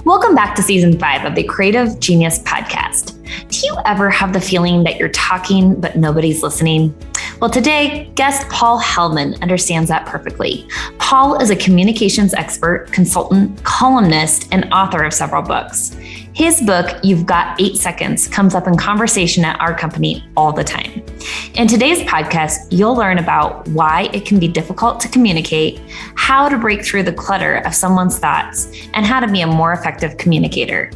Welcome back to Season 5 of the Creative Genius Podcast. Do you ever have the feeling that you're talking, but nobody's listening? Well, today, guest Paul Hellman understands that perfectly. Paul is a communications expert, consultant, columnist, and author of several books. His book, You've Got 8 Seconds, comes up in conversation at our company all the time. In today's podcast, you'll learn about why it can be difficult to communicate, how to break through the clutter of someone's thoughts, and how to be a more effective communicator.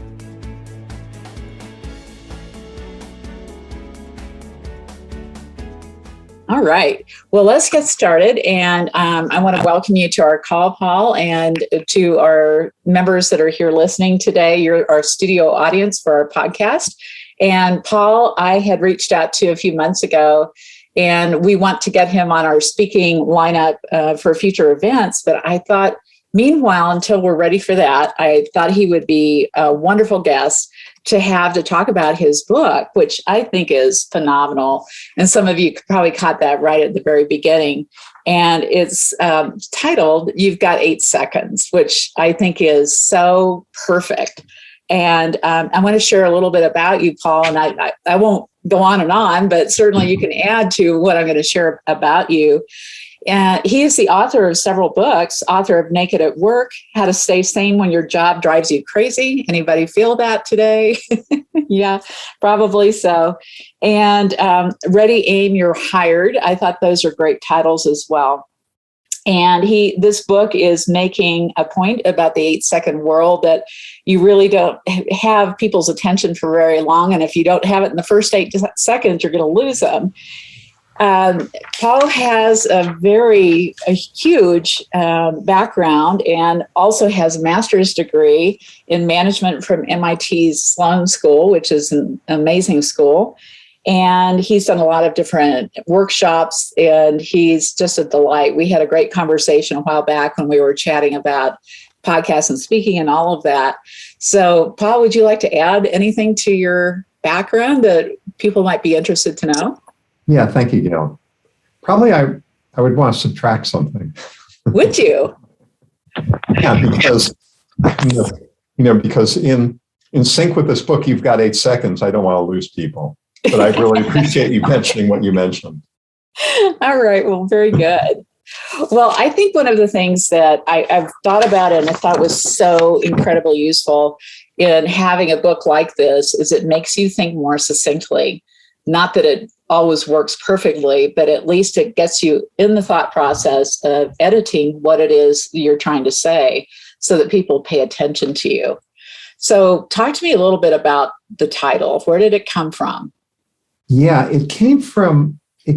All right. Well, let's get started. And I want to welcome you to our call, Paul, and to our members that are here listening today. You're our studio audience for our podcast. And Paul, I had reached out to a few months ago, and we want to get him on our speaking lineup for future events. But I thought, meanwhile, until we're ready for that, I thought he would be a wonderful guest to have to talk about his book, which I think is phenomenal. And some of you probably caught that right at the very beginning. And it's titled, You've Got 8 Seconds, which I think is so perfect. And I want to share a little bit about you, Paul, and I won't go on, but certainly you can add to what I'm going to share about you. He is the author of several books, author of Naked at Work, How to Stay Sane When Your Job Drives You Crazy. Anybody feel that today? Yeah, probably so. And Ready, Aim, You're Hired. I thought those are great titles as well. And this book is making a point about the 8-second world, that you really don't have people's attention for very long. And if you don't have it in the first 8 seconds, you're going to lose them. Paul has a huge background and also has a master's degree in management from MIT's Sloan School, which is an amazing school. And he's done a lot of different workshops, and he's just a delight. We had a great conversation a while back when we were chatting about podcasts and speaking and all of that. So, Paul, would you like to add anything to your background that people might be interested to know? Yeah, thank you, Gail. Probably I would want to subtract something. Would you? Yeah, because because in sync with this book, You've Got 8 Seconds, I don't want to lose people. But I really appreciate you mentioning what you mentioned. All right. Well, very good. Well, I think one of the things that I've thought about and I thought was so incredibly useful in having a book like this is it makes you think more succinctly. Not that it always works perfectly, but at least it gets you in the thought process of editing what it is you're trying to say so that people pay attention to you. So talk to me a little bit about the title. Where did it come from? Yeah, it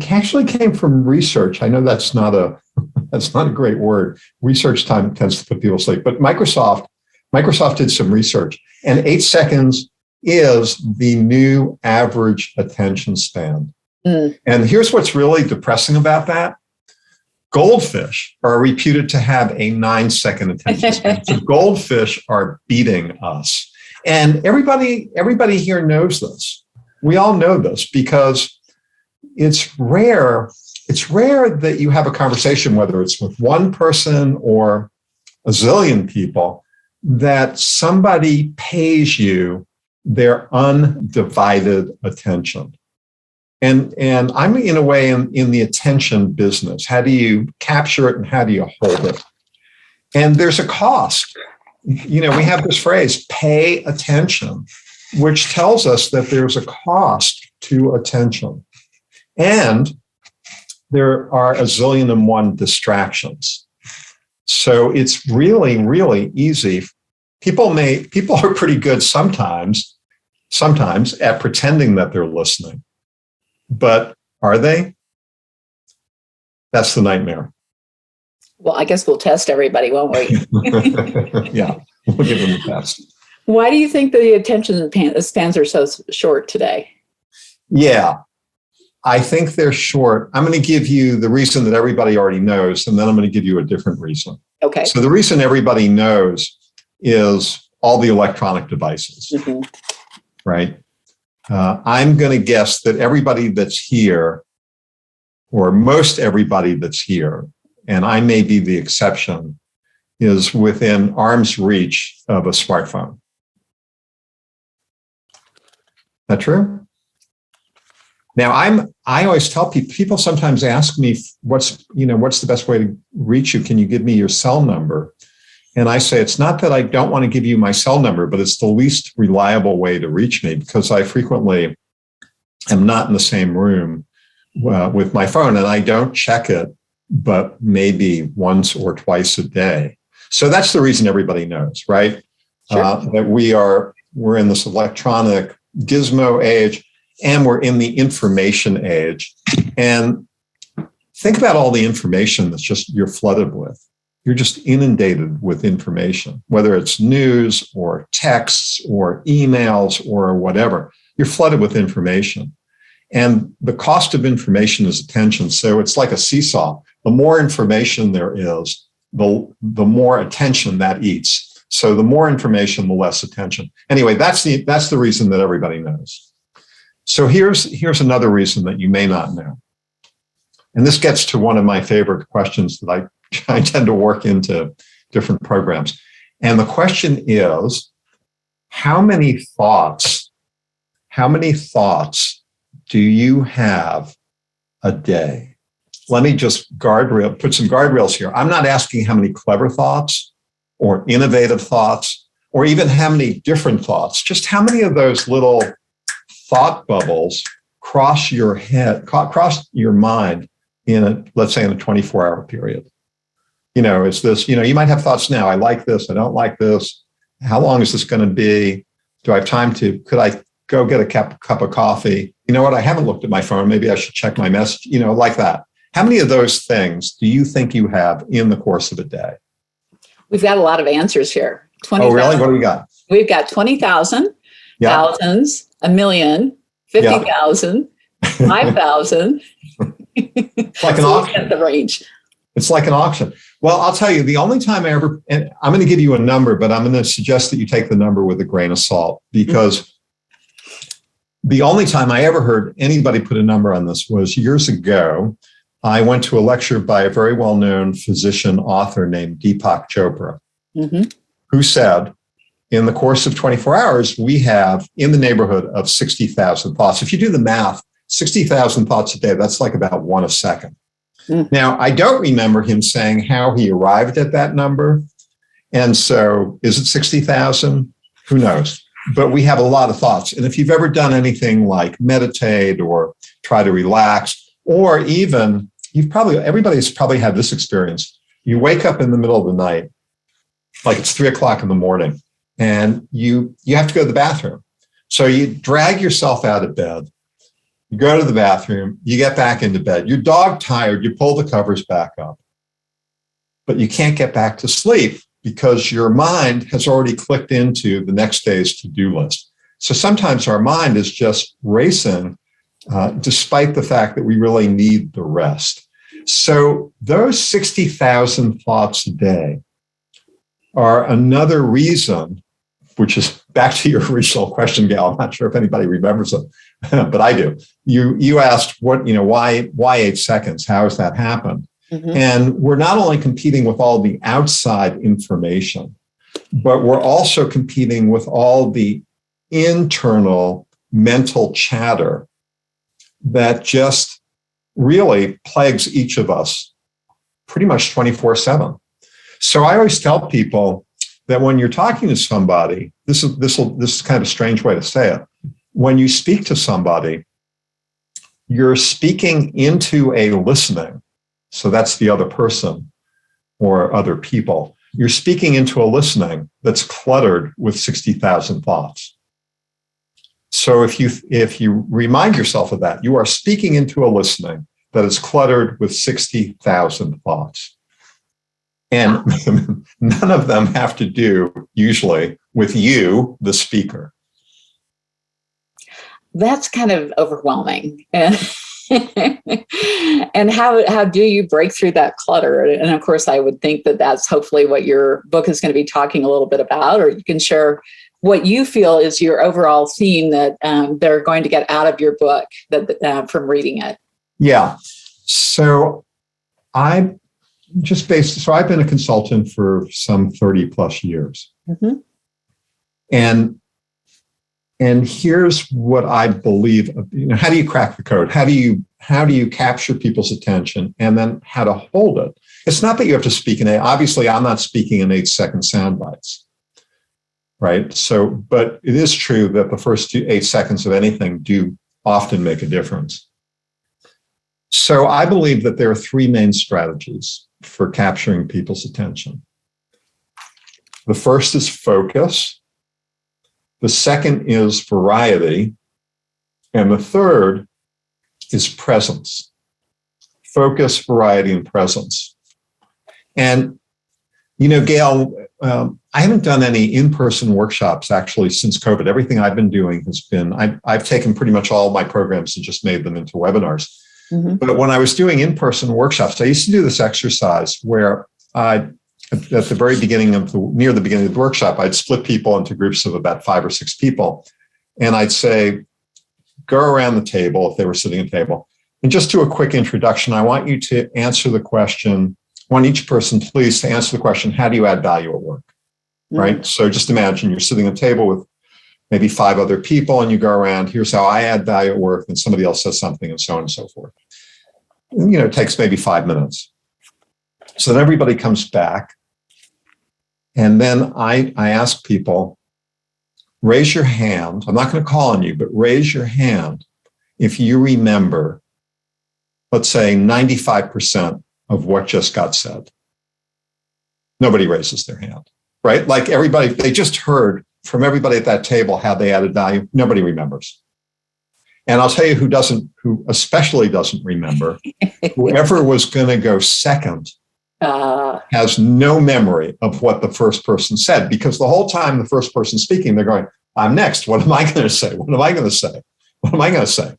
actually came from research. I know that's not a great word. Research time tends to put people to sleep, but Microsoft did some research, and 8 seconds is the new average attention span. And here's what's really depressing about that. Goldfish are reputed to have a 9-second attention span. So goldfish are beating us. And everybody here knows this. We all know this because it's rare that you have a conversation, whether it's with one person or a zillion people, that somebody pays you their undivided attention. And I'm in a way in the attention business. How do you capture it and how do you hold it? And there's a cost. We have this phrase, pay attention, which tells us that there's a cost to attention. And there are a zillion and one distractions. So it's really, really easy. People are pretty good sometimes at pretending that they're listening. But are they? That's the nightmare. Well, I guess we'll test everybody, won't we? Yeah, we'll give them a test. Why do you think the attention spans are so short today? Yeah, I think they're short. I'm going to give you the reason that everybody already knows, and then I'm going to give you a different reason. Okay. So the reason everybody knows is all the electronic devices, right? I'm going to guess that everybody that's here, or most everybody that's here, and I may be the exception, is within arm's reach of a smartphone. That true? Now, I always tell people sometimes ask me, what's the best way to reach you? Can you give me your cell number? And I say, it's not that I don't want to give you my cell number, but it's the least reliable way to reach me, because I frequently am not in the same room with my phone, and I don't check it, but maybe once or twice a day. So that's the reason everybody knows, right? Sure. That we're in this electronic gizmo age, and we're in the information age. And think about all the information that's you're flooded with. You're just inundated with information, whether it's news or texts or emails or whatever. You're flooded with information. And the cost of information is attention. So it's like a seesaw. The more information there is, the more attention that eats. So the more information, the less attention. Anyway, that's the reason that everybody knows. So here's another reason that you may not know. And this gets to one of my favorite questions that I tend to work into different programs. And the question is, how many thoughts do you have a day? Let me just put some guardrails here. I'm not asking how many clever thoughts or innovative thoughts, or even how many different thoughts, just how many of those little thought bubbles cross your mind let's say in a 24-hour period. It's this, you might have thoughts now, I like this, I don't like this. How long is this going to be? Do I have time could I go get a cup of coffee? You know what? I haven't looked at my phone. Maybe I should check my message, like that. How many of those things do you think you have in the course of a day? We've got a lot of answers here. 20, oh, really? What do we got? We've got 20,000, thousands, a million, 50,000, 5,000. It's like an auction. The range. It's like an auction. Well, I'll tell you, the only time and I'm going to give you a number, but I'm going to suggest that you take the number with a grain of salt, because the only time I ever heard anybody put a number on this was years ago. I went to a lecture by a very well-known physician author named Deepak Chopra, who said, in the course of 24 hours, we have in the neighborhood of 60,000 thoughts. If you do the math, 60,000 thoughts a day, that's like about one a second. Now, I don't remember him saying how he arrived at that number. And so is it 60,000? Who knows? But we have a lot of thoughts. And if you've ever done anything like meditate or try to relax, or even everybody's probably had this experience. You wake up in the middle of the night, like it's 3:00 in the morning, and you have to go to the bathroom. So you drag yourself out of bed, you go to the bathroom, you get back into bed, you're dog tired, you pull the covers back up, but you can't get back to sleep because your mind has already clicked into the next day's to-do list. So sometimes our mind is just racing, despite the fact that we really need the rest. So those 60,000 thoughts a day are another reason, which is back to your original question, Gail. I'm not sure if anybody remembers it, but I do. You asked why 8 seconds? How has that happened? And we're not only competing with all the outside information, but we're also competing with all the internal mental chatter that just really plagues each of us pretty much 24/7. So I always tell people that when you're talking to somebody, this is kind of a strange way to say it. When you speak to somebody, you're speaking into a listening. So that's the other person or other people. You're speaking into a listening that's cluttered with 60,000 thoughts. So if you remind yourself of that, you are speaking into a listening that is cluttered with 60,000 thoughts. And none of them have to do, usually, with you, the speaker. That's kind of overwhelming. And how do you break through that clutter? And of course, I would think that that's hopefully what your book is going to be talking a little bit about, or you can share what you feel is your overall theme that they're going to get out of your book from reading it. Yeah. So just based, so I've been a consultant for some 30 plus years. Mm-hmm. And here's what I believe, how do you crack the code? How do you capture people's attention and then how to hold it? It's not that you have to speak obviously I'm not speaking in 8-second sound bites, right? So, but it is true that the first 8 seconds of anything do often make a difference. So I believe that there are 3 main strategies for capturing people's attention. The first is focus. The second is variety. And the third is presence. Focus, variety, and presence. And, Gail, I haven't done any in-person workshops actually since COVID. Everything I've been doing has been, I've taken pretty much all of my programs and just made them into webinars. Mm-hmm. But when I was doing in-person workshops, I used to do this exercise where at the very beginning near the beginning of the workshop, I'd split people into groups of about 5 or 6 people. And I'd say, go around the table if they were sitting at a table. And just do a quick introduction. I want you to answer the question. I want each person, please, to answer the question, how do you add value at work? Mm-hmm. Right? So just imagine you're sitting at a table with maybe 5 other people and you go around, here's how I add value at work, and somebody else says something and so on and so forth. It takes maybe 5 minutes. So then everybody comes back. And then I ask people, raise your hand. I'm not going to call on you, but raise your hand if you remember, let's say 95% of what just got said. Nobody raises their hand, right? Like everybody, they just heard from everybody at that table how they added value. Nobody remembers. And I'll tell you who especially doesn't remember, whoever was going to go second has no memory of what the first person said, because the whole time the first person speaking, they're going, I'm next. What am I going to say? What am I going to say? What am I going to say?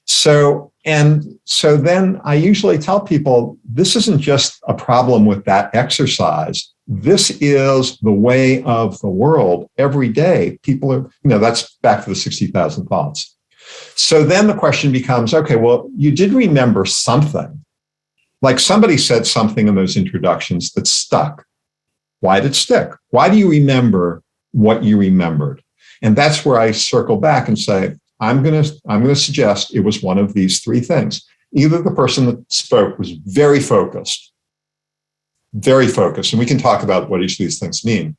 So then I usually tell people, this isn't just a problem with that exercise. This is the way of the world every day. People are, that's back to the 60,000 thoughts. So then the question becomes, okay, well, you did remember something. Like somebody said something in those introductions that stuck. Why did it stick? Why do you remember what you remembered? And that's where I circle back and say, I'm going to suggest it was one of these 3 things. Either the person that spoke was very focused, and we can talk about what each of these things mean,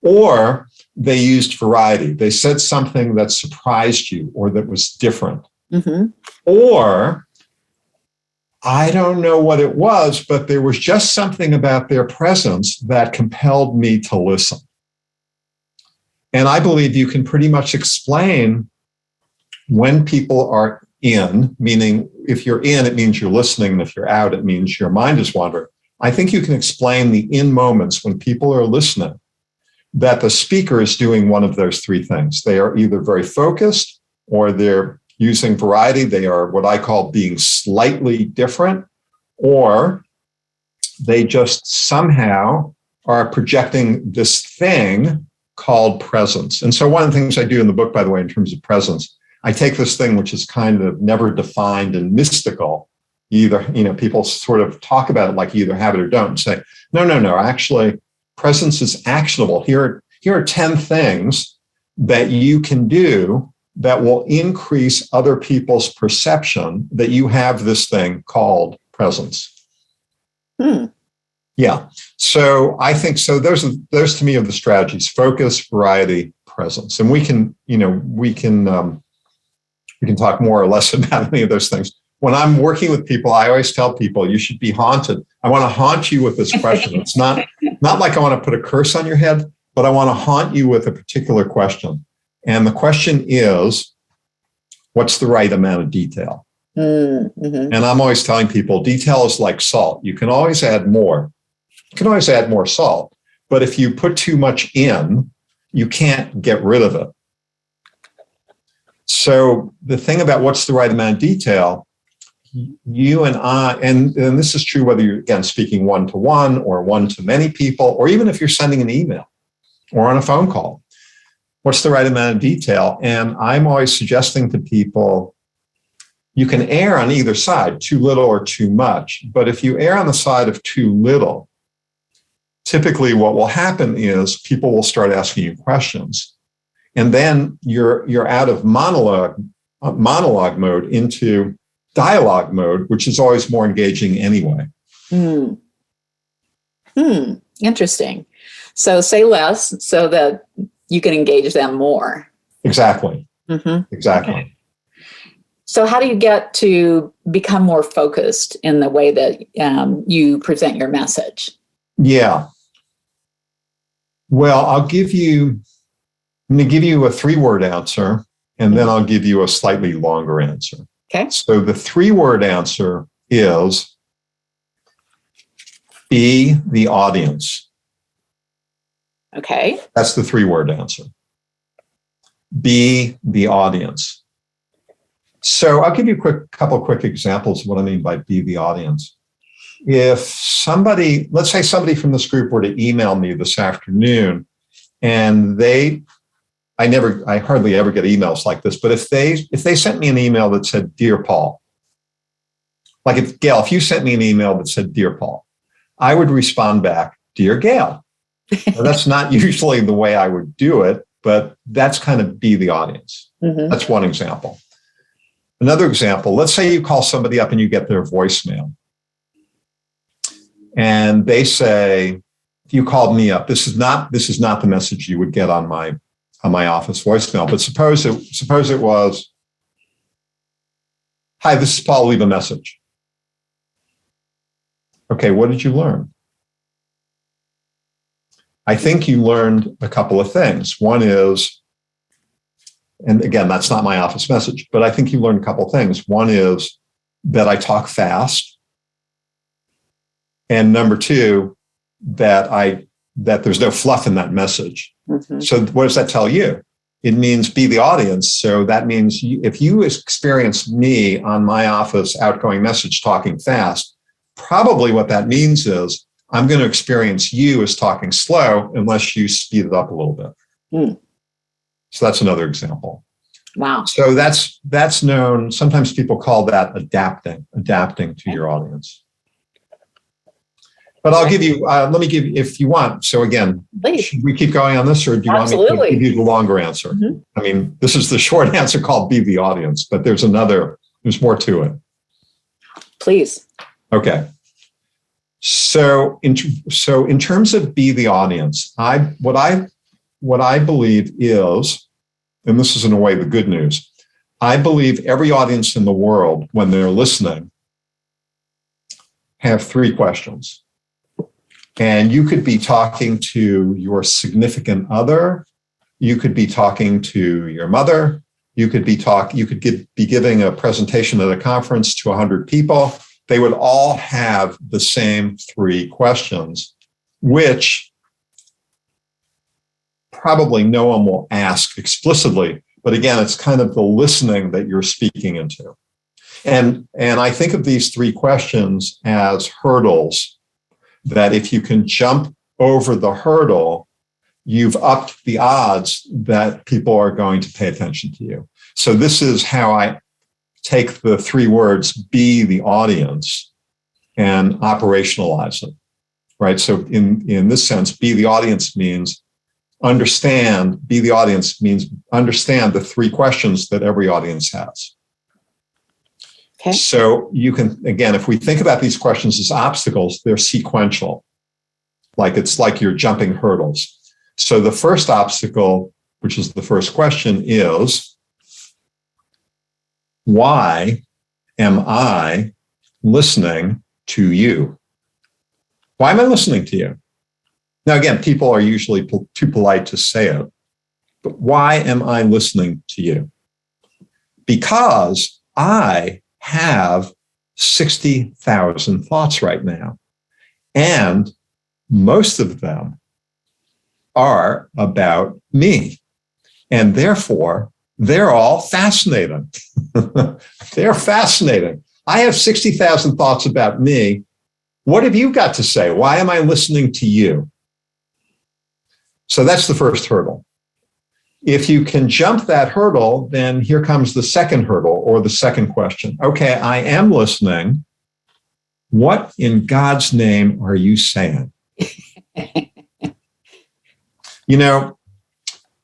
or they used variety. They said something that surprised you or that was different. Mm-hmm. Or I don't know what it was, but there was just something about their presence that compelled me to listen. And I believe you can pretty much explain when people are in, meaning if you're in, it means you're listening. And if you're out, it means your mind is wandering. I think you can explain the in moments when people are listening, that the speaker is doing one of those 3 things. They are either very focused or they're using variety. They are what I call being slightly different, or they just somehow are projecting this thing called presence. And so one of the things I do in the book, by the way, in terms of presence, I take this thing which is kind of never defined and mystical. Either, people sort of talk about it like you either have it or don't, and say, no, actually, presence is actionable. Here are 10 things that you can do that will increase other people's perception that you have this thing called presence. Yeah. So I think so. Those to me are the strategies: focus, variety, presence. And we can talk more or less about any of those things. When I'm working with people, I always tell people you should be haunted. I want to haunt you with this question. It's not like I want to put a curse on your head, but I want to haunt you with a particular question. And the question is, what's the right amount of detail? Mm-hmm. And I'm always telling people, detail is like salt. You can always add more. You can always add more salt. But if you put too much in, you can't get rid of it. So the thing about what's the right amount of detail, you and I, and this is true whether you're, again, speaking one-to-one or one-to-many people, or even if you're sending an email or on a phone call, what's the right amount of detail? And I'm always suggesting to people, you can err on either side, too little or too much. But if you err on the side of too little, typically what will happen is people will start asking you questions. And then you're out of monologue mode into dialogue mode, which is always more engaging anyway. Interesting. So say less so that you can engage them more. Exactly. Exactly. Okay. So how do you get to become more focused in the way that you present your message? Yeah. Well, I'm going to give you a 3-word answer, and then I'll give you a slightly longer answer. Okay. So the 3-word answer is be the audience. Okay. That's the 3-word answer. Be the audience. So I'll give you a couple quick examples of what I mean by be the audience. If let's say somebody from this group were to email me this afternoon, and I hardly ever get emails like this, but if they sent me an email that said, "Dear Paul," like Gail, if you sent me an email that said, "Dear Paul," I would respond back, "Dear Gail." Now, that's not usually the way I would do it, but that's kind of be the audience. That's one example. Another example, let's say you call somebody up and you get their voicemail. And they say, "You called me up. This is not the message you would get on my office voicemail. But suppose it was, 'Hi, this is Paul. Leave a message.'" Okay, what did you learn? I think you learned a couple of things. One is, and again, that's not my office message, but I think you learned a couple of things. One is that I talk fast. And number 2, that there's no fluff in that message. So what does that tell you? It means be the audience. So that means if you experience me on my office outgoing message talking fast, probably what that means is I'm going to experience you as talking slow unless you speed it up a little bit. So that's another example. Wow. So that's known. Sometimes people call that adapting to your audience. But I'll give you, let me give you, if you want. So again, should we keep going on this, or do you want me to give you the longer answer? I mean, this is the short answer called be the audience, but there's more to it. Please. Okay. So in terms of be the audience, what I believe is, and this is in a way the good news, I believe every audience in the world, when they're listening, have 3 questions. And you could be talking to your significant other, you could be talking to your mother, you could be giving a presentation at a conference to 100 people. They would all have the same 3 questions, which probably no one will ask explicitly, but again, it's kind of the listening that you're speaking into. And I think of these 3 questions as hurdles, that if you can jump over the hurdle, you've upped the odds that people are going to pay attention to you. So this is how I take the 3 words, be the audience, and operationalize it, right? So in this sense, be the audience means understand the 3 questions that every audience has. Okay. So you can, again, if we think about these questions as obstacles, they're sequential. It's like you're jumping hurdles. So the first obstacle, which is the first question, is, why am I listening to you? Why am I listening to you? Now, again, people are usually too polite to say it, but why am I listening to you? Because I have 60,000 thoughts right now, and most of them are about me, and therefore they're all fascinating. They're fascinating. I have 60,000 thoughts about me. What have you got to say? Why am I listening to you? So that's the first hurdle. If you can jump that hurdle, then here comes the second hurdle or the second question. Okay, I am listening. What in God's name are you saying?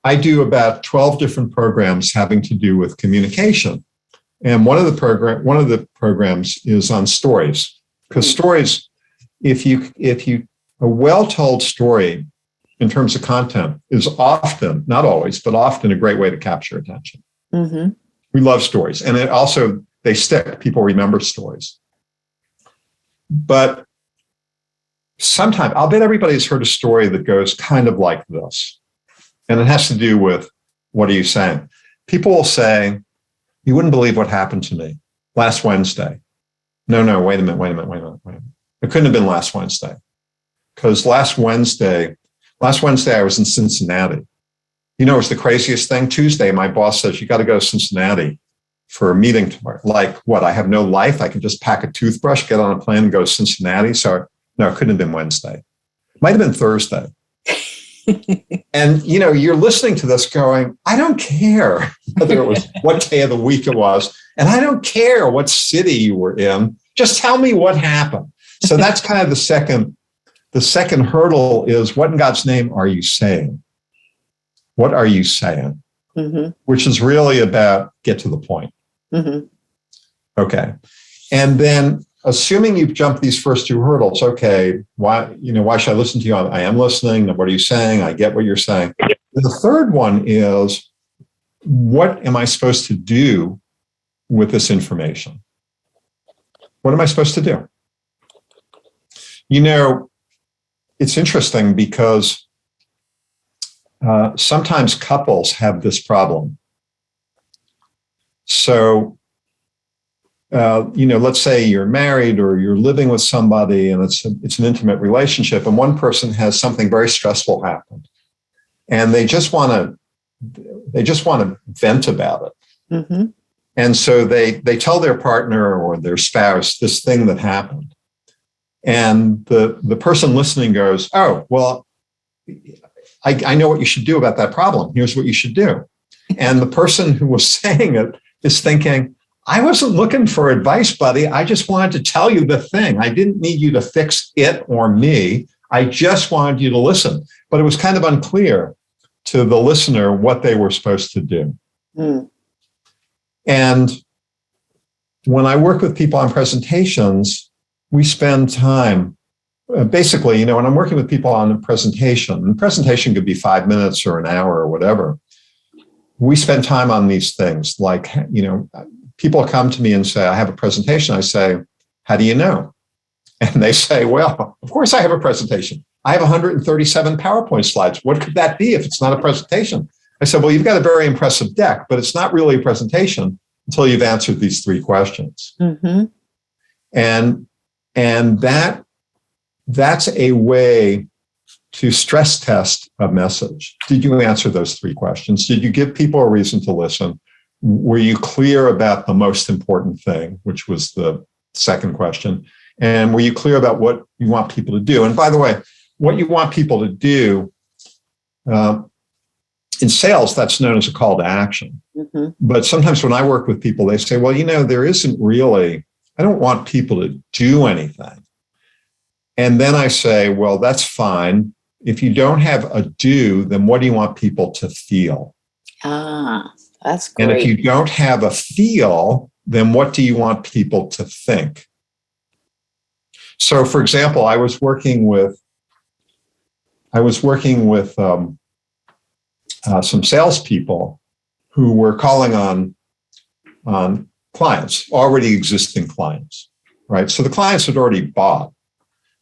I do about 12 different programs having to do with communication. And one of the programs is on stories. Because stories, if you a well-told story in terms of content is often, not always, but often a great way to capture attention. Mm-hmm. We love stories. And it also, they stick. People remember stories. But sometimes, I'll bet everybody's heard a story that goes kind of like this. And it has to do with, what are you saying? People will say, you wouldn't believe what happened to me last Wednesday. No, wait a minute. It couldn't have been last Wednesday. Because last Wednesday I was in Cincinnati. It was the craziest thing. Tuesday, my boss says, you got to go to Cincinnati for a meeting tomorrow. Like, what? I have no life. I can just pack a toothbrush, get on a plane and go to Cincinnati. So no, it couldn't have been Wednesday. It might have been Thursday. And, you're listening to this going, I don't care whether it was what day of the week it was. And I don't care what city you were in. Just tell me what happened. So that's kind of the second hurdle is, what in God's name are you saying? What are you saying? Mm-hmm. Which is really about get to the point. Mm-hmm. Okay. And then assuming you've jumped these first two hurdles, okay, why should I listen to you? I am listening. What are you saying? I get what you're saying. The third one is, what am I supposed to do with this information? What am I supposed to do? It's interesting because sometimes couples have this problem. So, let's say you're married or you're living with somebody and it's an intimate relationship, and one person has something very stressful happen, and they just want to vent about it. Mm-hmm. And so they tell their partner or their spouse this thing that happened. And the person listening goes, oh, well, I know what you should do about that problem. Here's what you should do. And the person who was saying it is thinking, I wasn't looking for advice, buddy. I just wanted to tell you the thing. I didn't need you to fix it or me. I just wanted you to listen. But it was kind of unclear to the listener what they were supposed to do. Mm. And when I work with people on presentations, we spend time, basically, when I'm working with people on a presentation, and the presentation could be 5 minutes or an hour or whatever, we spend time on these things. Like, people come to me and say, I have a presentation. I say, how do you know? And they say, well, of course I have a presentation. I have 137 PowerPoint slides. What could that be if it's not a presentation? I said, well, you've got a very impressive deck, but it's not really a presentation until you've answered these three questions. Mm-hmm. And that's a way to stress test a message. Did you answer those three questions? Did you give people a reason to listen? Were you clear about the most important thing, which was the second question? And were you clear about what you want people to do? And by the way, what you want people to do, in sales, that's known as a call to action. Mm-hmm. But sometimes when I work with people, they say, well, there isn't really, I don't want people to do anything. And then I say, well, that's fine. If you don't have a do, then what do you want people to feel? That's great. And if you don't have a feel, then what do you want people to think? So, for example, I was working with some salespeople who were calling on clients, already existing clients, right? So the clients had already bought,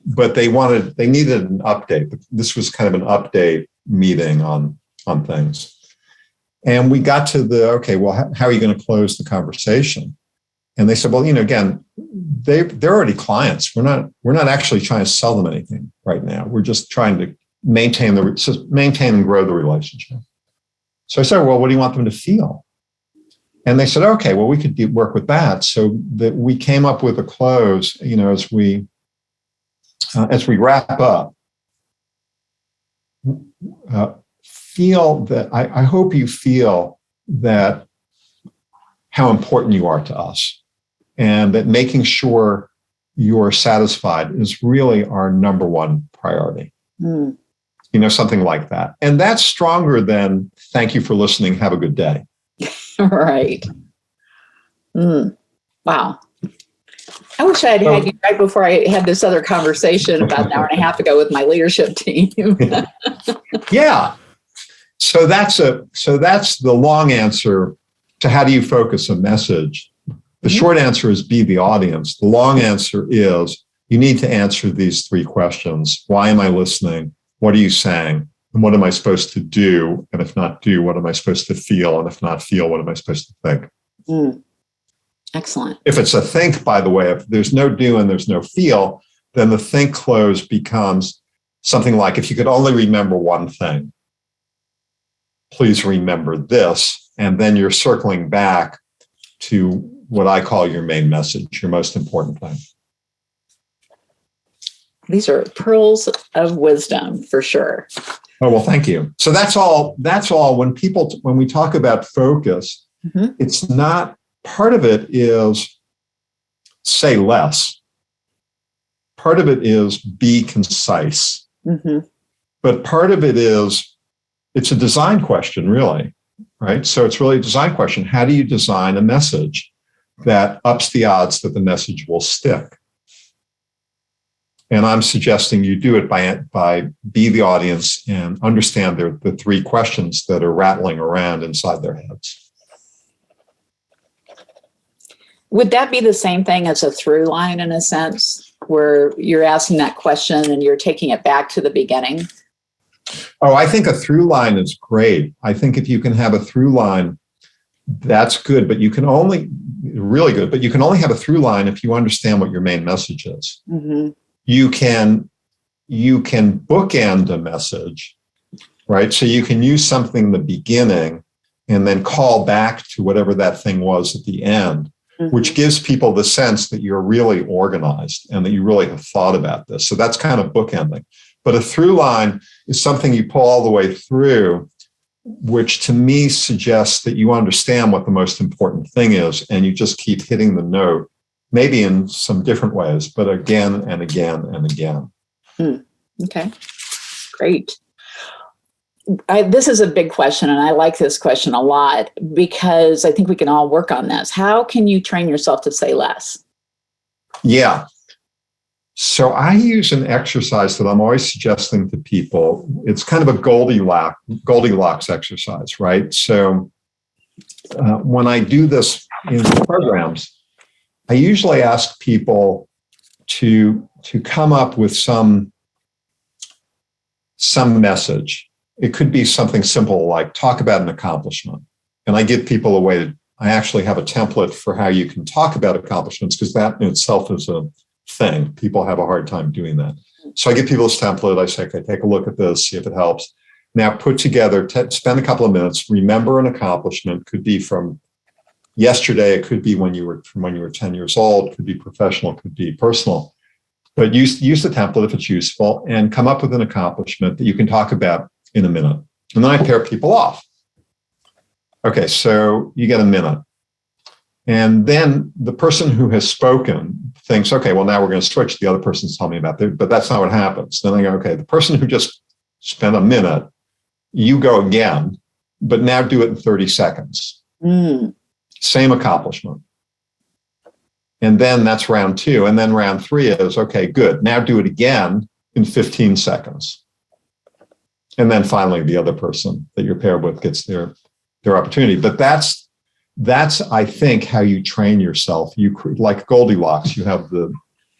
but they needed an update. This was kind of an update meeting on things. And we got to okay, well, how are you going to close the conversation? And they said, well, again, they're already clients. We're not actually trying to sell them anything right now. We're just trying to maintain and grow the relationship. So I said, well, what do you want them to feel? And they said, okay, well, we could work with that. So that we came up with a close, as we wrap up, feel that, I hope you feel that how important you are to us, and that making sure you're satisfied is really our number one priority. Something like that. And that's stronger than thank you for listening. Have a good day. Right. Wow. I wish I had had you right before I had this other conversation about an hour and a half ago with my leadership team. Yeah. So that's the long answer to how do you focus a message. The short answer is be the audience. The long answer is you need to answer these three questions. Why am I listening? What are you saying? And what am I supposed to do? And if not do, what am I supposed to feel? And if not feel, what am I supposed to think? Excellent. If it's a think, by the way, if there's no do and there's no feel, then the think close becomes something like, if you could only remember one thing, please remember this. And then you're circling back to what I call your main message, your most important thing. These are pearls of wisdom for sure. Oh, well, thank you. So that's all when we talk about focus, it's not, part of it is say less. Part of it is be concise. But part of it is, it's a design question, really, right? So it's really a design question. How do you design a message that ups the odds that the message will stick? And I'm suggesting you do it by be the audience and understand the three questions that are rattling around inside their heads. Would that be the same thing as a through line in a sense, where you're asking that question and you're taking it back to the beginning? Oh, I think a through line is great. I think if you can have a through line, that's good, but you can only have a through line if you understand what your main message is. You can bookend a message, right? So you can use something in the beginning and then call back to whatever that thing was at the end, which gives people the sense that you're really organized and that you really have thought about this. So that's kind of bookending. But a through line is something you pull all the way through, which to me suggests that you understand what the most important thing is, and you just keep hitting the note, maybe in some different ways, but again and again and again. Okay, great. This is a big question, and I like this question a lot because I think we can all work on this. How can you train yourself to say less? Yeah. So I use an exercise that I'm always suggesting to people. It's kind of a Goldilocks exercise, right? So when I do this in programs, I usually ask people to come up with some message. It could be something simple like talk about an accomplishment. And I give people a way to, I actually have a template for how you can talk about accomplishments, because that in itself is a thing. People have a hard time doing that. So I give people this template. I say, okay, take a look at this, see if it helps. Now put together, spend a couple of minutes, remember an accomplishment. Could be from yesterday. It could be when you were 10 years old. Could be professional, could be personal. But use the template if it's useful, and come up with an accomplishment that you can talk about in a minute. And then I pair people off. Okay, so you get a minute. And then the person who has spoken thinks, okay, well, now we're going to switch. The other person's telling me about it, but that's not what happens. Then I go, okay, the person who just spent a minute, you go again, but now do it in 30 seconds. Same accomplishment. And then that's round 2. And then round 3 is, okay, good. Now do it again in 15 seconds. And then finally, the other person that you're paired with gets their opportunity. But that's, I think, how you train yourself. You, like Goldilocks, you have the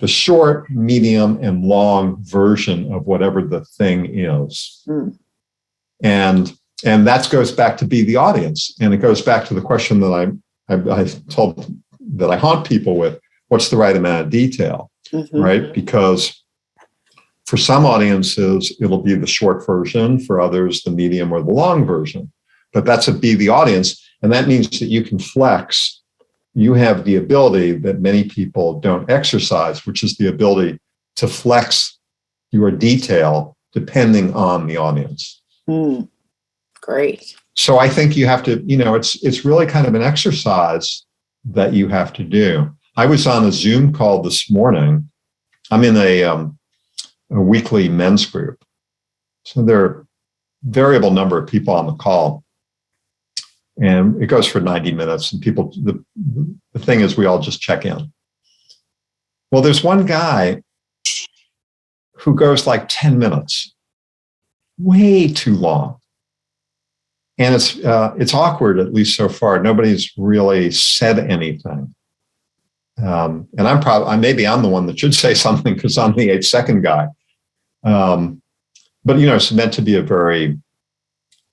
short, medium, and long version of whatever the thing is. And that goes back to be the audience. And it goes back to the question that I haunt people with: what's the right amount of detail, right? Because for some audiences, it'll be the short version. For others, the medium or the long version. But that's be the audience. And that means that you can flex. You have the ability that many people don't exercise, which is the ability to flex your detail depending on the audience. Great. So I think you have to, it's really kind of an exercise that you have to do. I was on a Zoom call this morning. I'm in a weekly men's group. So there are a variable number of people on the call. And it goes for 90 minutes. And people, the thing is, we all just check in. Well, there's one guy who goes like 10 minutes, way too long. And it's awkward, at least so far. Nobody's really said anything. And maybe I'm the one that should say something because I'm the 8-second guy. But, it's meant to be a very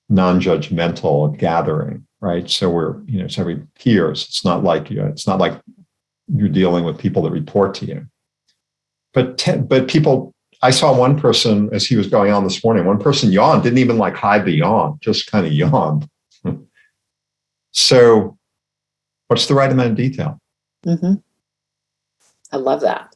non-judgmental gathering, right? So we're, it's every peers. It's not like you're dealing with people that report to you. But people, I saw one person as he was going on this morning, one person yawned, didn't even like hide the yawn, just kind of yawned. So what's the right amount of detail? Mm-hmm. I love that.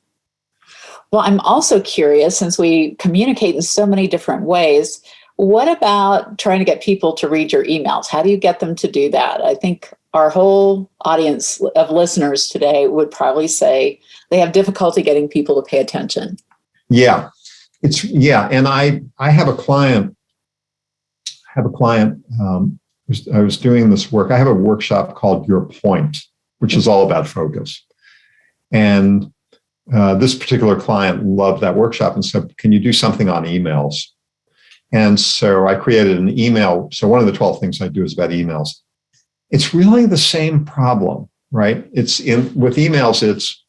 Well, I'm also curious, since we communicate in so many different ways, what about trying to get people to read your emails? How do you get them to do that? I think our whole audience of listeners today would probably say they have difficulty getting people to pay attention. Yeah, and I have a client. I was doing this work. I have a workshop called Your Point, which is all about focus. And this particular client loved that workshop and said, "Can you do something on emails?" And so I created an email. So one of the 12 things I do is about emails. It's really the same problem, right? With emails, it's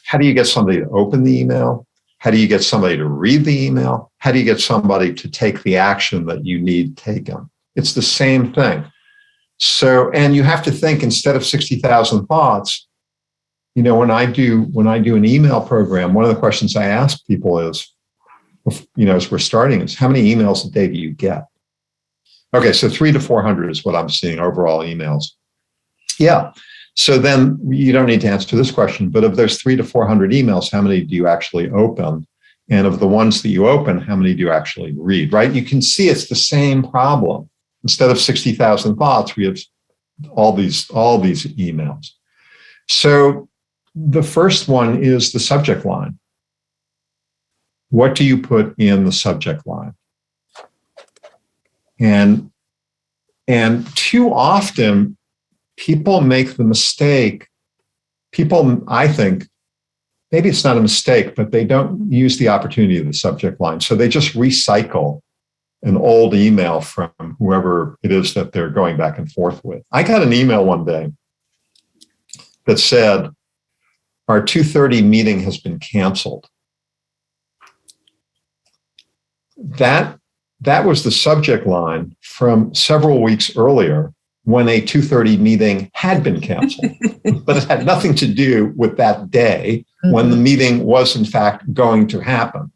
how do you get somebody to open the email? How do you get somebody to read the email? How do you get somebody to take the action that you need taken? It's the same thing. So, and you have to think, instead of 60,000 thoughts, when I do an email program, one of the questions I ask people is, as we're starting, is how many emails a day do you get? Okay, so 300 to 400 is what I'm seeing overall emails. Yeah. So then you don't need to answer this question, but of those 300 to 400 emails, how many do you actually open? And of the ones that you open, how many do you actually read, right? You can see it's the same problem. Instead of 60,000 thoughts, we have all these emails. So the first one is the subject line. What do you put in the subject line? And too often, people make the mistake. I think, maybe it's not a mistake, but they don't use the opportunity of the subject line. So they just recycle an old email from whoever it is that they're going back and forth with. I got an email one day that said, "Our 2:30 meeting has been canceled." That was the subject line from several weeks earlier when a 2:30 meeting had been canceled. But it had nothing to do with that day when the meeting was in fact going to happen.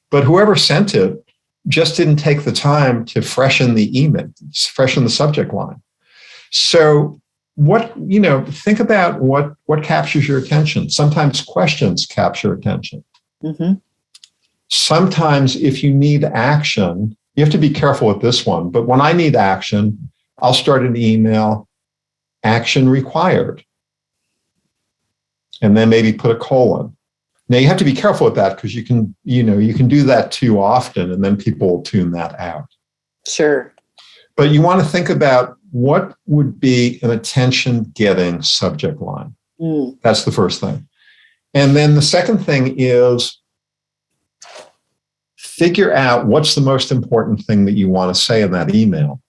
But whoever sent it just didn't take the time to freshen the email, freshen the subject line. So think about what captures your attention. Sometimes questions capture attention. Mm-hmm. Sometimes if you need action, you have to be careful with this one, but when I need action, I'll start an email, action required, and then maybe put a colon. Now you have to be careful with that because you can do that too often and then people will tune that out. Sure. But you want to think about what would be an attention-getting subject line. That's the first thing. And then the second thing is figure out what's the most important thing that you want to say in that email.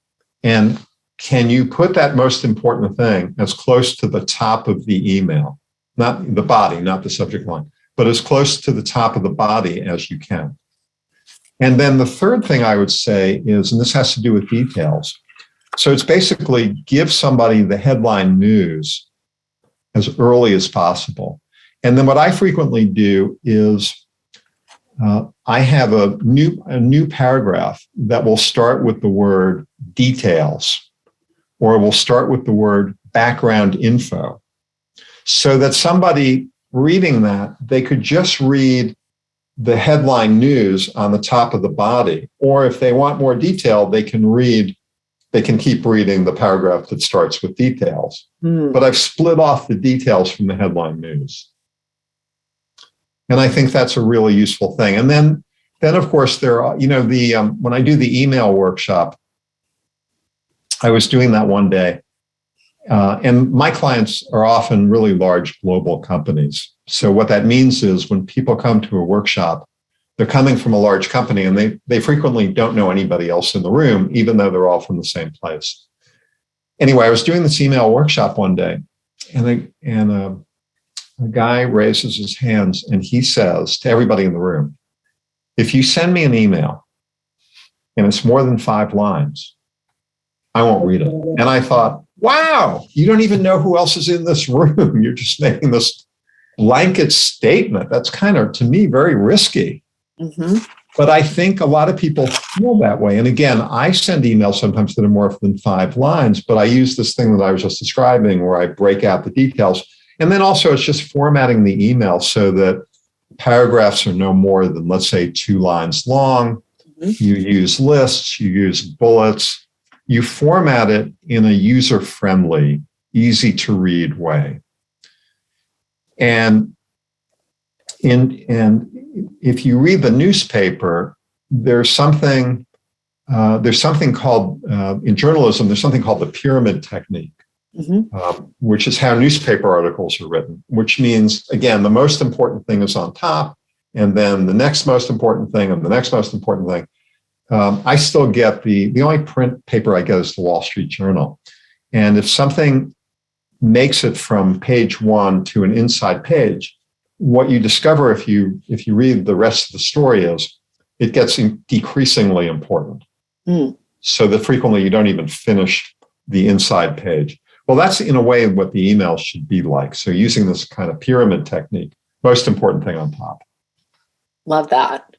And can you put that most important thing as close to the top of the email, not the body, not the subject line, but as close to the top of the body as you can. And then the third thing I would say is, and this has to do with details. So it's basically give somebody the headline news as early as possible. And then what I frequently do is I have a new paragraph that will start with the word details, or will start with the word background info, so that somebody reading that, they could just read the headline news on the top of the body, or if they want more detail, they can read they can keep reading the paragraph that starts with details. Mm. But I've split off the details from the headline news. And I think that's a really useful thing. And then of course, there are, when I do the email workshop, I was doing that one day. And my clients are often really large global companies. So what that means is when people come to a workshop, they're coming from a large company and they frequently don't know anybody else in the room, even though they're all from the same place. Anyway, I was doing this email workshop one day, and a guy raises his hands and he says to everybody in the room, if you send me an email and it's more than 5 lines, I won't read it. And I thought, wow, you don't even know who else is in this room. You're just making this blanket statement. That's kind of, to me, very risky. Mm-hmm. But I think a lot of people feel that way. And again, I send emails sometimes that are more than 5 lines, but I use this thing that I was just describing where I break out the details. And then also it's just formatting the email so that paragraphs are no more than, let's say, 2 lines long. Mm-hmm. You use lists, you use bullets, you format it in a user-friendly, easy-to-read way. And if you read the newspaper, there's something called, in journalism, there's something called the pyramid technique. Mm-hmm. Which is how newspaper articles are written, which means, again, the most important thing is on top, and then the next most important thing, and the next most important thing. I still get the only print paper I get is the Wall Street Journal. And if something makes it from page 1 to an inside page, what you discover if you read the rest of the story is it gets decreasingly important. Mm. So that frequently you don't even finish the inside page. Well, that's in a way what the email should be like. So using this kind of pyramid technique, most important thing on top. Love that.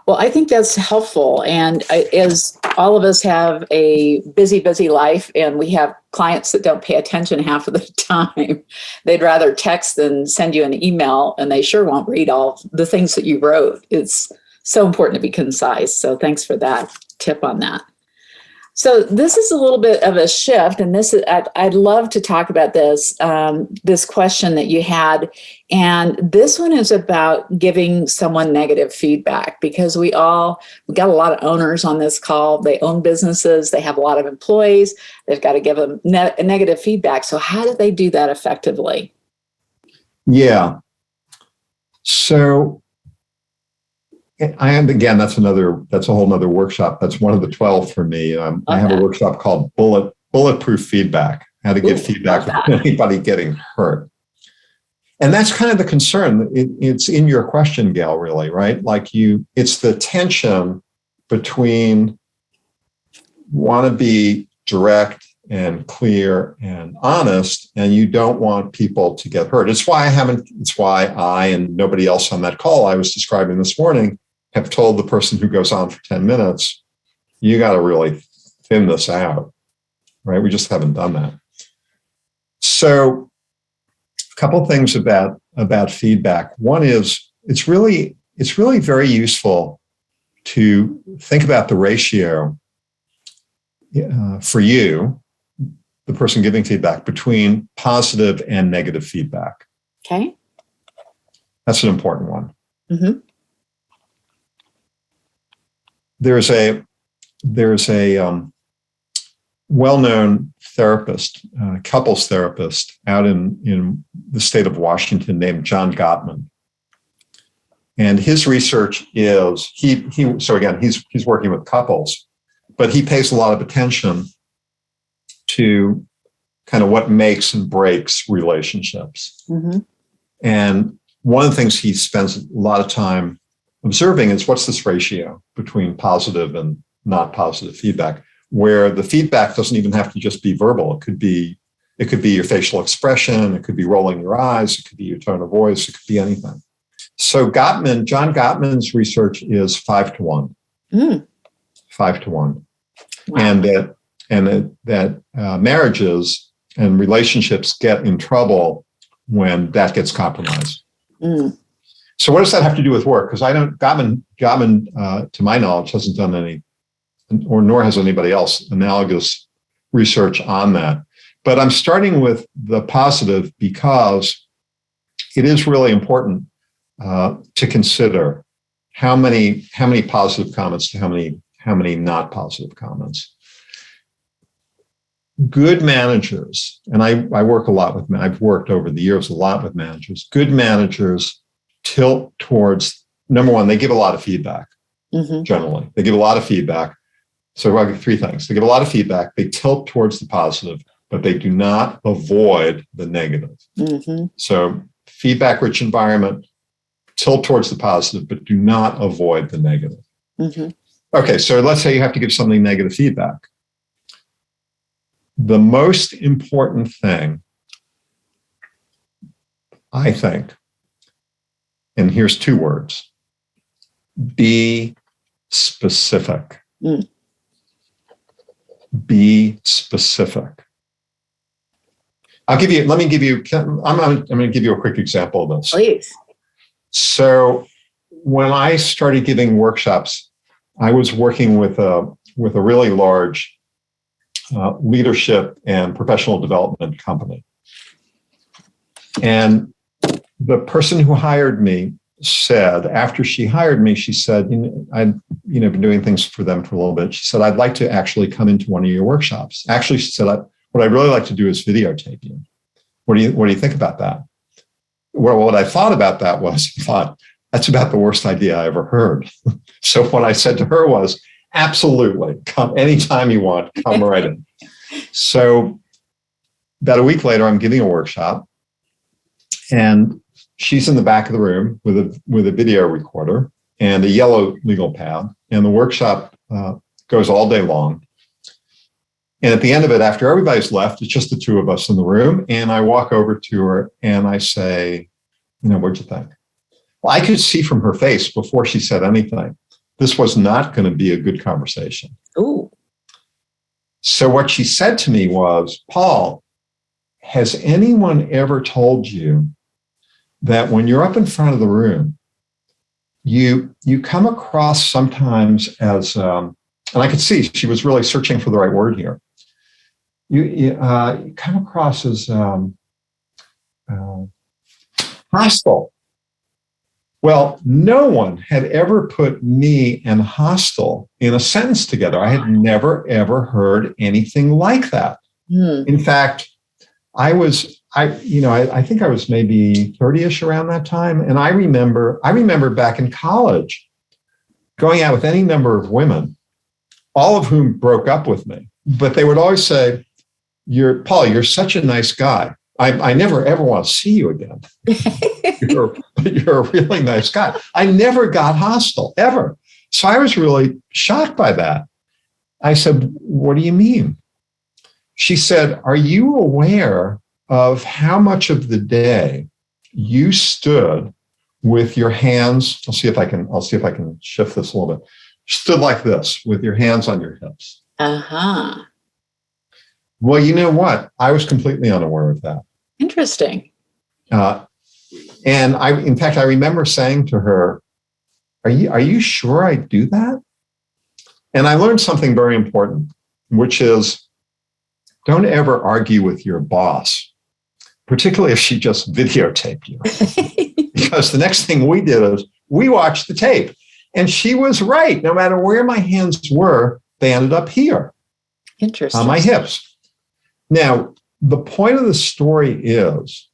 Well, I think that's helpful. And as all of us have a busy, busy life, and we have clients that don't pay attention half of the time, they'd rather text than send you an email, and they sure won't read all the things that you wrote. It's so important to be concise. So thanks for that tip on that. So this is a little bit of a shift, and this is, I'd love to talk about this question that you had, and this one is about giving someone negative feedback, because we got a lot of owners on this call. They own businesses, they have a lot of employees, they've got to give them negative feedback. So how do they do that effectively? Yeah. So again, that's a whole nother workshop. That's one of the 12 for me. I have a workshop called Bulletproof Feedback, how to give feedback without anybody getting hurt. And that's kind of the concern. It's in your question, Gail, really, right? It's the tension between want to be direct and clear and honest, and you don't want people to get hurt. It's why I and nobody else on that call I was describing this morning have told the person who goes on for 10 minutes, you got to really thin this out, right? We just haven't done that. So a couple of things about feedback. One is it's really very useful to think about the ratio for you, the person giving feedback, between positive and negative feedback. Okay. That's an important one. Mm-hmm. There's a well-known therapist, couples therapist out in the state of Washington named John Gottman. And his research is, he's working with couples, but he pays a lot of attention to kind of what makes and breaks relationships. Mm-hmm. And one of the things he spends a lot of time observing is what's this ratio between positive and not positive feedback, where the feedback doesn't even have to just be verbal. It could be your facial expression, it could be rolling your eyes, it could be your tone of voice, it could be anything. So John Gottman's research is 5-to-1. 5-to-1. Wow. And that marriages and relationships get in trouble when that gets compromised. Mm. So what does that have to do with work? Because Gottman, to my knowledge, hasn't done any or nor has anybody else, analogous research on that. But I'm starting with the positive because it is really important to consider how many positive comments to how many not positive comments. Good managers, and I work a lot with, I've worked over the years a lot with managers. Good managers tilt towards, number one, they give a lot of feedback. Generally, they give a lot of feedback. So I'll give three things. They give a lot of feedback. They tilt towards the positive, but they do not avoid the negative. So feedback-rich environment, tilt towards the positive, but do not avoid the negative. Okay, so let's say you have to give something negative feedback. The most important thing, I think, and here's two words: be specific. Be specific. I'm going to give you a quick example of this. Please. So when I started giving workshops, I was working with a really large leadership and professional development company. And the person who hired me said, after she hired me, she said, I'd been doing things for them for a little bit. She said, I'd like to actually come into one of your workshops. Actually, she said, what I'd really like to do is videotape you. What do you think about that? Well, what I thought about that was, that's about the worst idea I ever heard. So what I said to her was, absolutely, come anytime you want, come right in. So about a week later, I'm giving a workshop, and she's in the back of the room with a video recorder and a yellow legal pad, and the workshop goes all day long. And at the end of it, after everybody's left, it's just the two of us in the room, and I walk over to her and I say, what'd you think? Well, I could see from her face before she said anything, this was not going to be a good conversation. Ooh. So what she said to me was, Paul, has anyone ever told you that when you're up in front of the room, you come across sometimes as, and I could see she was really searching for the right word here. You come across as hostile. Well, no one had ever put me and hostile in a sentence together. I had never, ever heard anything like that. In fact, I think I was maybe 30-ish around that time. And I remember back in college going out with any number of women, all of whom broke up with me. But they would always say, Paul, you're such a nice guy. I never, ever want to see you again. You're a really nice guy. I never got hostile, ever. So I was really shocked by that. I said, what do you mean? She said, are you aware of how much of the day you stood with your hands? I'll see if I can shift this a little bit. Stood like this with your hands on your hips. Well, you know what? I was completely unaware of that. Interesting. And in fact, I remember saying to her, are you sure I do that? And I learned something very important, which is don't ever argue with your boss, particularly if she just videotaped you. Because the next thing we did is we watched the tape. And she was right. No matter where my hands were, they ended up here. Interesting. On my hips. Now, the point of the story is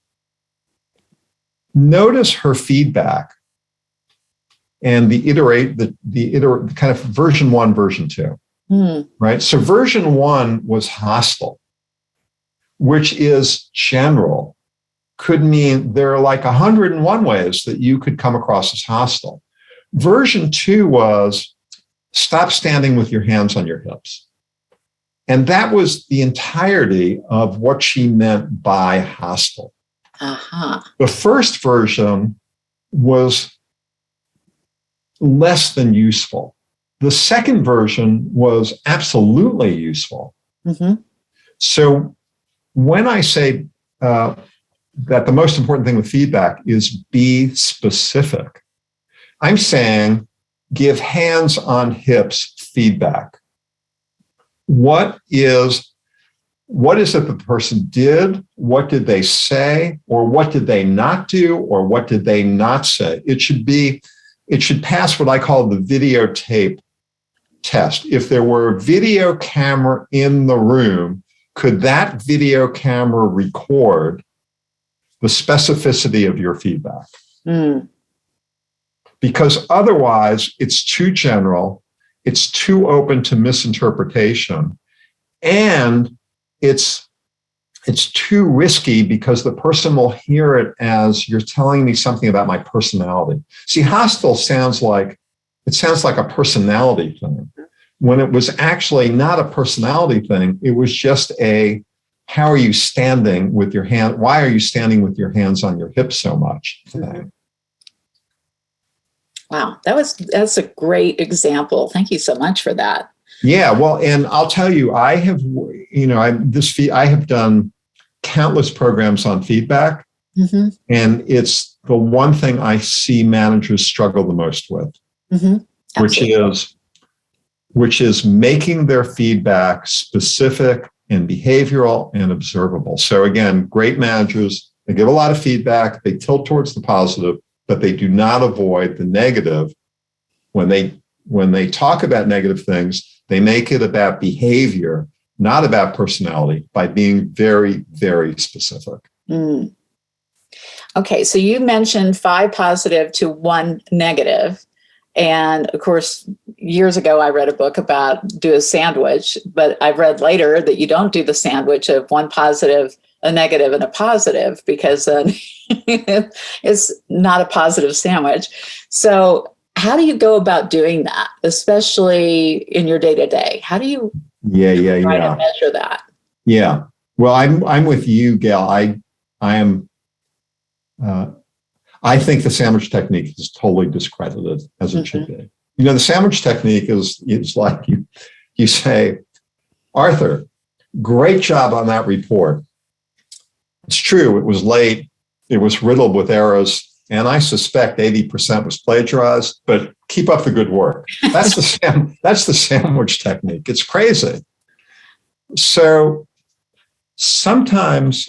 notice her feedback and the kind of version 1, version 2, right? So version 1 was hostile, which is general, could mean there are like 101 ways that you could come across as hostile. Version 2 was stop standing with your hands on your hips. And that was the entirety of what she meant by hostile. The first version was less than useful. The second version was absolutely useful. So when I say that the most important thing with feedback is be specific, I'm saying give hands on hips feedback. what is it the person did? What did they say? Or what did they not do? Or what did they not say? It should pass what I call the videotape test. If there were a video camera in the room, could that video camera record the specificity of your feedback? Because otherwise, it's too general, it's too open to misinterpretation, and it's too risky because the person will hear it as you're telling me something about my personality. See, hostile sounds like a personality thing, when it was actually not a personality thing. It was just how are you standing with your hand? Why are you standing with your hands on your hips so much thing? Wow, that's a great example. Thank you so much for that. Yeah, well, and I'll tell you, I have done countless programs on feedback, and it's the one thing I see managers struggle the most with, which is making their feedback specific and behavioral and observable. So again, great managers, they give a lot of feedback, they tilt towards the positive, but they do not avoid the negative. When they talk about negative things, they make it about behavior, not about personality, by being very, very specific. Okay, so you mentioned 5 positive to 1 negative. And of course, years ago, I read a book about do a sandwich, but I've read later that you don't do the sandwich of 1 positive, a negative, and a positive, because then it's not a positive sandwich. So how do you go about doing that, especially in your day-to-day? How do you try to measure that? Yeah. Well, I'm with you, Gail. I think the sandwich technique is totally discredited, as it should be. The sandwich technique is like you say, Arthur, great job on that report. It's true, it was late, it was riddled with errors, and I suspect 80% was plagiarized, but keep up the good work. That's the sandwich technique. It's crazy. So sometimes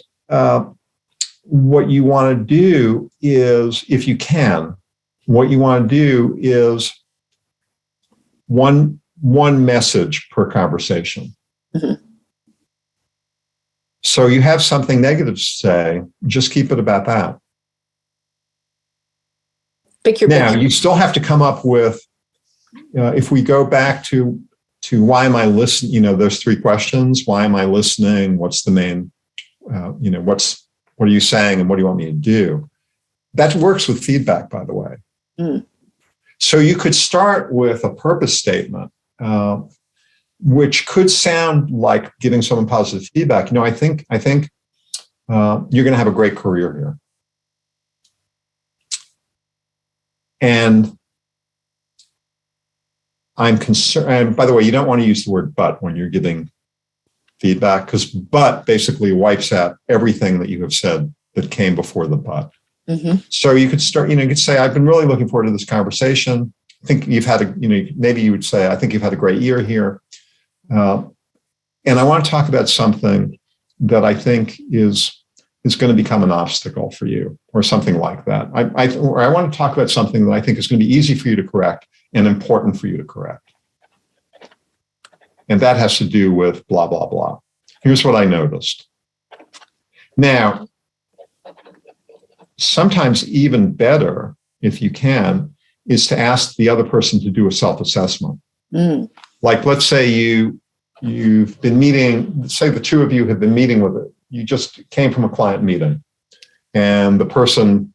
what you want to do is, if you can, what you want to do is one message per conversation. So you have something negative to say, just keep it about that. Pick your now, you still have to come up with, if we go back to why am I listening, those 3 questions, why am I listening? What's the main, what are you saying and what do you want me to do? That works with feedback, by the way. So you could start with a purpose statement, which could sound like giving someone positive feedback. I think you're going to have a great career here. And I'm concerned, and by the way, you don't want to use the word but when you're giving feedback, because but basically wipes out everything that you have said that came before the but. So you could start, you could say, I've been really looking forward to this conversation. I think you've had maybe you would say, I think you've had a great year here. And I want to talk about something that I think is going to become an obstacle for you, or something like that. Or I want to talk about something that I think is going to be easy for you to correct and important for you to correct. And that has to do with blah, blah, blah. Here's what I noticed. Now, sometimes even better, if you can, is to ask the other person to do a self-assessment. Like, let's say you've been meeting, say the 2 of you have been meeting with it. You just came from a client meeting, and the person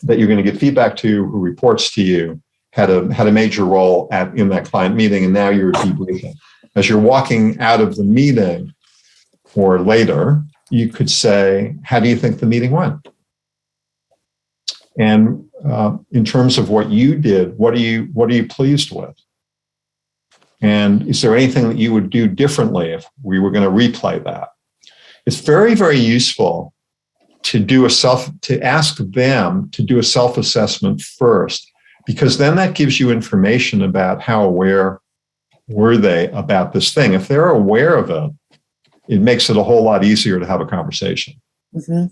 that you're going to give feedback to, who reports to you, had a major role in that client meeting, and now you're debriefing. As you're walking out of the meeting or later, you could say, how do you think the meeting went? And in terms of what you did, what are you pleased with? And is there anything that you would do differently if we were going to replay that? It's very, very useful to ask them to do a self-assessment first, because then that gives you information about how aware were they about this thing? If they're aware of it, it makes it a whole lot easier to have a conversation. Mm-hmm.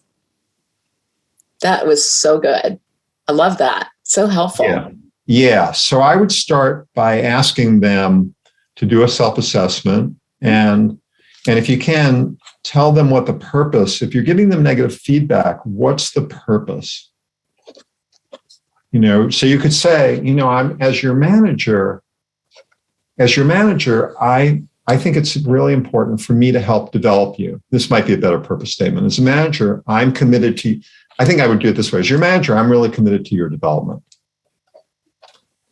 That was so good. I love that. So helpful. Yeah. So I would start by asking them to do a self-assessment, and if you can, tell them what the purpose, if you're giving them negative feedback, what's the purpose? So you could say, I'm as your manager, I think it's really important for me to help develop you. This might be a better purpose statement. As a manager, I'm committed to, I think I would do it this way. As your manager, I'm really committed to your development.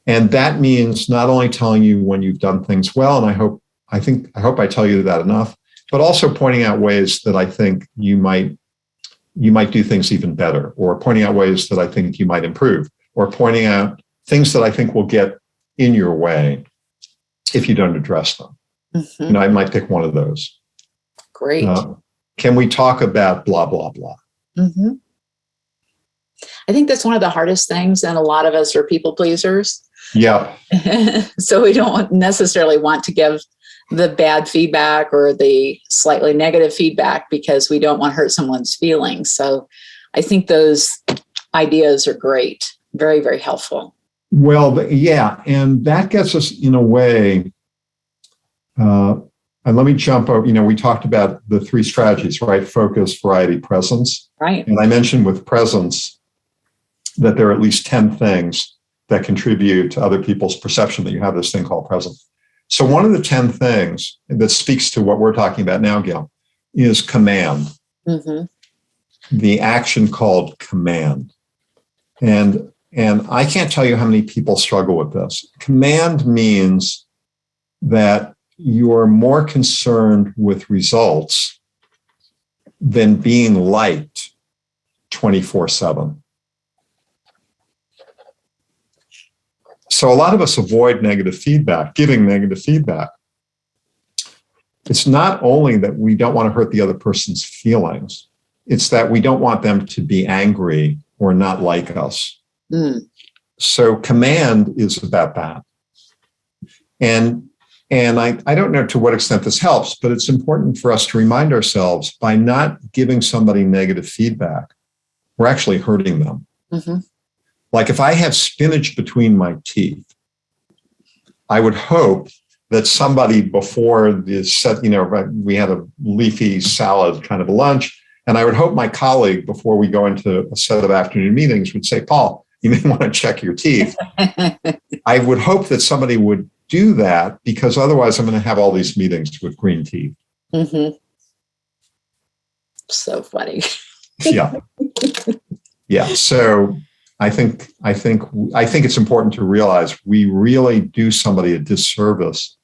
And that means not only telling you when you've done things well, and I hope I tell you that enough, but also pointing out ways that I think you might do things even better, or pointing out ways that I think you might improve, or pointing out things that I think will get in your way if you don't address them. Mm-hmm. I might pick one of those. Great. Can we talk about blah, blah, blah? Mm-hmm. I think that's one of the hardest things, and a lot of us are people pleasers. Yeah. So we don't necessarily want to give the bad feedback or the slightly negative feedback because we don't want to hurt someone's feelings. So I think those ideas are great. Very, very helpful. Well, yeah. And that gets us in a way, and let me jump over, we talked about the three strategies, right? Focus, variety, presence. Right. And I mentioned with presence that there are at least 10 things that contribute to other people's perception that you have this thing called presence. So one of the 10 things that speaks to what we're talking about now, Gail, is command. Mm-hmm. The action called command. And I can't tell you how many people struggle with this. Command means that you're more concerned with results than being liked 24/7. So a lot of us avoid negative feedback, giving negative feedback. It's not only that we don't want to hurt the other person's feelings, it's that we don't want them to be angry or not like us. Mm. So command is about that. And I don't know to what extent this helps, but it's important for us to remind ourselves, by not giving somebody negative feedback, we're actually hurting them. Mm-hmm. Like if I have spinach between my teeth, I would hope that somebody before this set, we had a leafy salad kind of a lunch, and I would hope my colleague before we go into a set of afternoon meetings would say, Paul, you may want to check your teeth. I would hope that somebody would do that, because otherwise I'm going to have all these meetings with green teeth. Mm-hmm. So funny. Yeah. Yeah. So I think it's important to realize we really do somebody a disservice.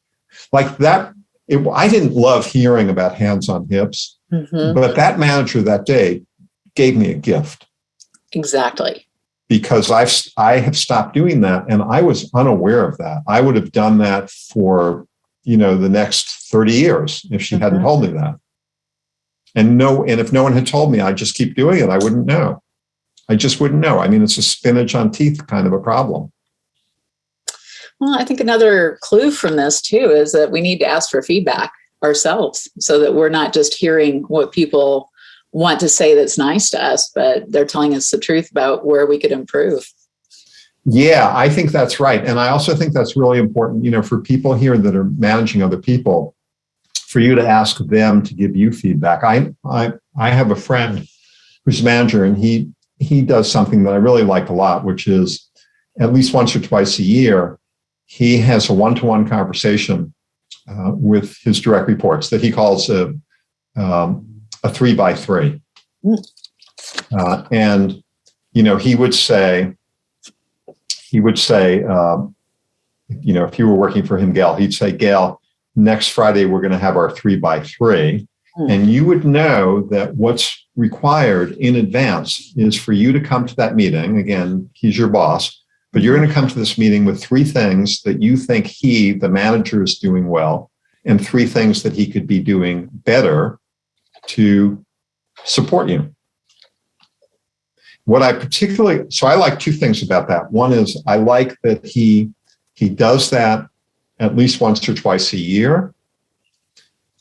Like that, I didn't love hearing about hands on hips, mm-hmm. but that manager that day gave me a gift. Exactly. Because I have stopped doing that, and I was unaware of that. I would have done that for the next 30 years if she mm-hmm. hadn't told me that. And if no one had told me, I'd just keep doing it. I wouldn't know. I just wouldn't know. I mean, it's a spinach on teeth kind of a problem. Well, I think another clue from this too is that we need to ask for feedback ourselves, so that we're not just hearing what people want to say that's nice to us, but they're telling us the truth about where we could improve. Yeah, I think that's right. And I also think that's really important, for people here that are managing other people, for you to ask them to give you feedback. I have a friend who's a manager, and he does something that I really like a lot, which is at least once or twice a year, he has a one-to-one conversation with his direct reports that he calls a 3x3. And he would say, if you were working for him, Gail, he'd say, Gail, next Friday, we're going to have our 3x3. And you would know that what's required in advance is for you to come to that meeting. Again, he's your boss, but you're going to come to this meeting with 3 things that you think the manager, is doing well, and 3 things that he could be doing better to support you. So I like 2 things about that. One is I like that he does that at least once or twice a year.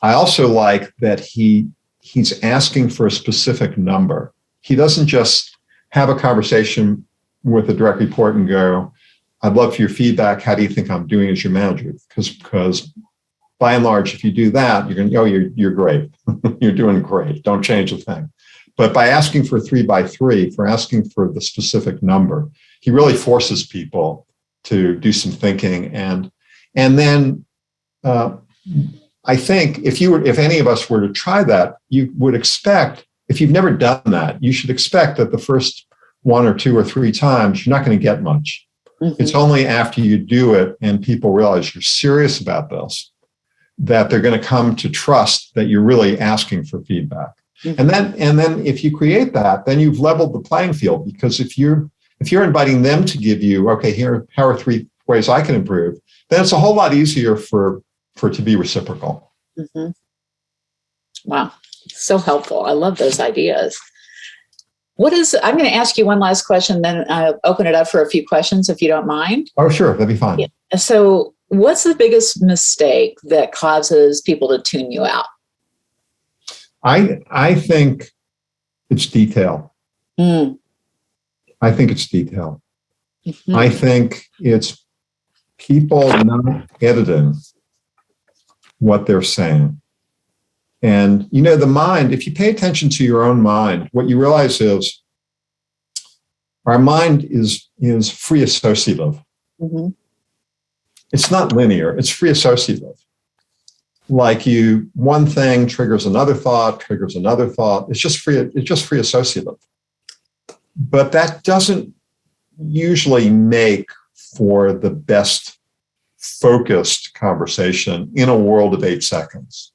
I also like that he's asking for a specific number. He doesn't just have a conversation with a direct report and go, I'd love for your feedback. How do you think I'm doing as your manager? Because by and large, if you do that, you're going to go, you're great. You're doing great. Don't change a thing. But by asking for 3x3, for asking for the specific number, he really forces people to do some thinking. And then I think if any of us were to try that, you would expect, if you've never done that, you should expect that the first 1 or 2 or 3 times, you're not going to get much. Mm-hmm. It's only after you do it and people realize you're serious about this that they're going to come to trust that you're really asking for feedback. Mm-hmm. And then if you create that, then you've leveled the playing field, because if you're inviting how are 3 ways I can improve, then it's a whole lot easier for it to be reciprocal. Mm-hmm. Wow. So helpful. I love those ideas. I'm going to ask you one last question, then I'll open it up for a few questions if you don't mind. Oh, sure. That'd be fine. Yeah. So what's the biggest mistake that causes people to tune you out? I think it's detail. Mm. I think it's detail. Mm-hmm. I think it's people not editing what they're saying. And, the mind, if you pay attention to your own mind, what you realize is our mind is free associative. Mm-hmm. It's not linear, it's free associative. Like one thing triggers another thought. It's just free associative. But that doesn't usually make for the best focused conversation in a world of 8 seconds.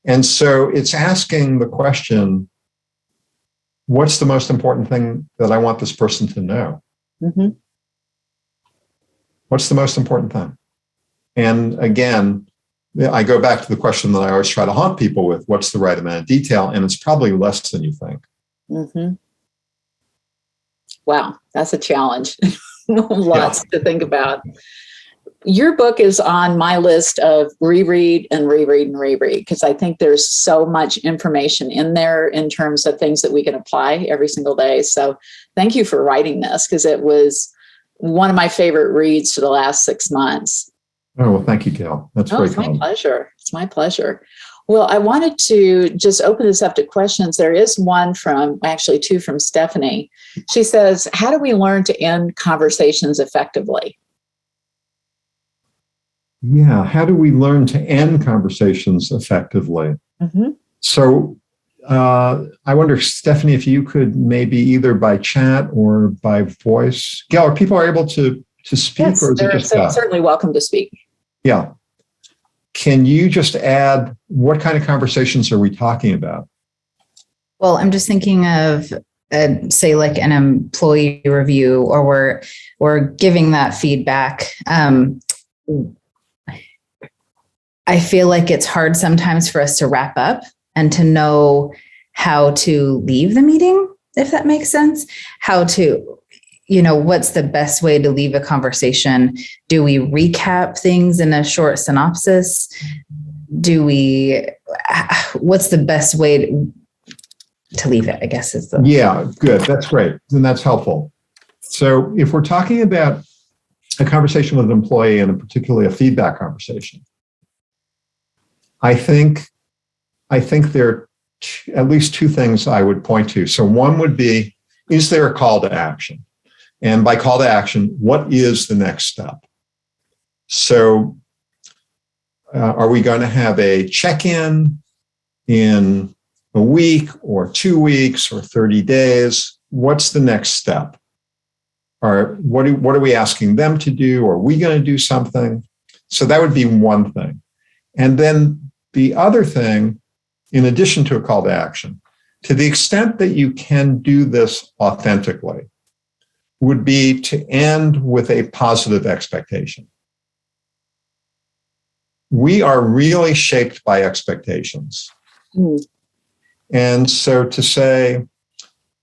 And so it's asking the question, what's the most important thing that I want this person to know? Mm-hmm. What's the most important thing? And again, I go back to the question that I always try to haunt people with, what's the right amount of detail? And it's probably less than you think. Mm-hmm. Wow, that's a challenge. Lots to think about. Your book is on my list of reread because I think there's so much information in there in terms of things that we can apply every single day. So thank you for writing this, because it was one of my favorite reads for the last 6 months. Oh, well, thank you, Gail. That's very kind. My pleasure. It's my pleasure. Well, I wanted to just open this up to questions. There is two from Stephanie. She says, how do we learn to end conversations effectively? Yeah, how do we learn to end conversations effectively? Mm-hmm. So I wonder, Stephanie, if you could maybe either by chat or by voice. Gail, are people able to speak? Yes, or is it just certainly welcome to speak. Yeah. Can you just add, what kind of conversations are we talking about? Well, I'm just thinking of, say, like an employee review, or we're giving that feedback. I feel like it's hard sometimes for us to wrap up and to know how to leave the meeting, if that makes sense. How to, what's the best way to leave a conversation? Do we recap things in a short synopsis? What's the best way to leave it, I guess is the... Yeah, good. That's great. And that's helpful. So if we're talking about a conversation with an employee, and particularly a feedback conversation, I think there are at least 2 things I would point to. So one would be, is there a call to action? And by call to action, what is the next step? So are we going to have a check-in in a week or 2 weeks or 30 days? What's the next step? Or what are we asking them to do? Are we going to do something? So that would be one thing. And then the other thing, in addition to a call to action, to the extent that you can do this authentically, would be to end with a positive expectation. We are really shaped by expectations. Mm. And so to say,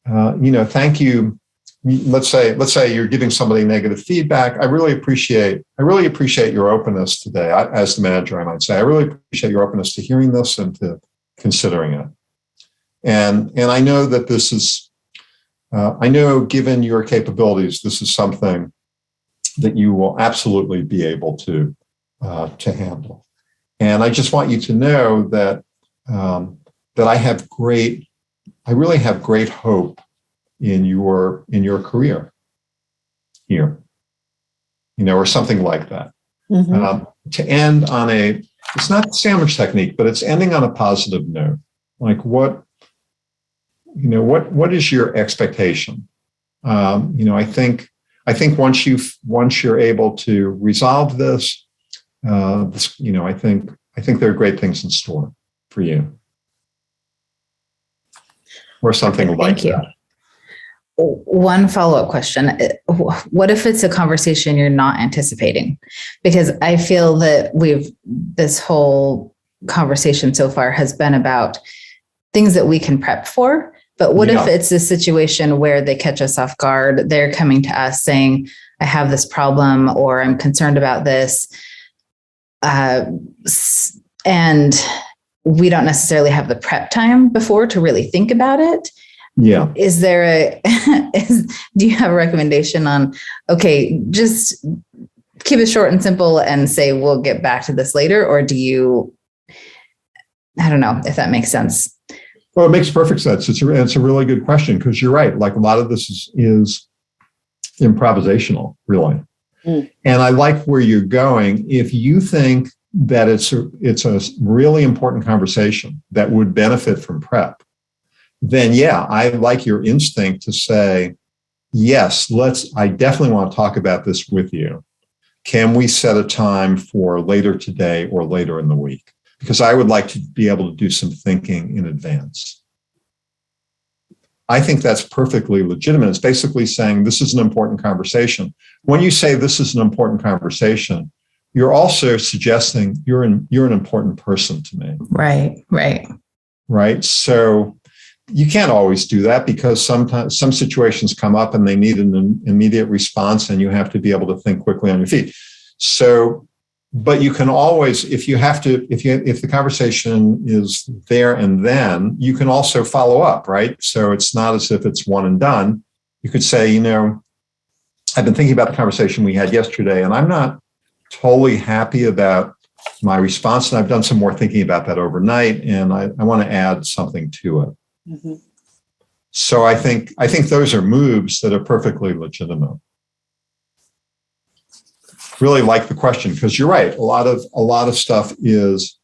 thank you let's say you're giving somebody negative feedback. I really appreciate your openness today. As the manager, I might say, I really appreciate your openness to hearing this and to considering it. And I know that this is, I know given your capabilities, this is something that you will absolutely be able to handle. And I just want you to know that that I really have great hope in your career here, or something like that. Mm-hmm. To end on it's not the sandwich technique, but it's ending on a positive note. Like what is your expectation? I think once you're able to resolve this, I think there are great things in store for you, or something like that. One follow-up question. What if it's a conversation you're not anticipating? Because I feel that this whole conversation so far has been about things that we can prep for. But what if it's a situation where they catch us off guard? They're coming to us saying, I have this problem, or I'm concerned about this. And we don't necessarily have the prep time before to really think about it. Yeah. Is there do you have a recommendation on, okay, just keep it short and simple and say, we'll get back to this later? Or do you, I don't know if that makes sense. Well, it makes perfect sense. It's a really good question, because you're right. Like a lot of this is improvisational, really. Mm. And I like where you're going. If you think that it's a really important conversation that would benefit from prep, then yeah, I like your instinct to say, yes, I definitely want to talk about this with you. Can we set a time for later today or later in the week? Because I would like to be able to do some thinking in advance. I think that's perfectly legitimate. It's basically saying this is an important conversation. When you say this is an important conversation, you're also suggesting you're an important person to me. Right. So you can't always do that, because sometimes some situations come up and they need an immediate response, and you have to be able to think quickly on your feet. So, but you can always, if the conversation is there and then, you can also follow up, right? So it's not as if it's one and done. You could say, I've been thinking about the conversation we had yesterday, and I'm not totally happy about my response, and I've done some more thinking about that overnight, and I want to add something to it. Mm-hmm. So I think those are moves that are perfectly legitimate. Really like the question, because you're right. A lot of stuff is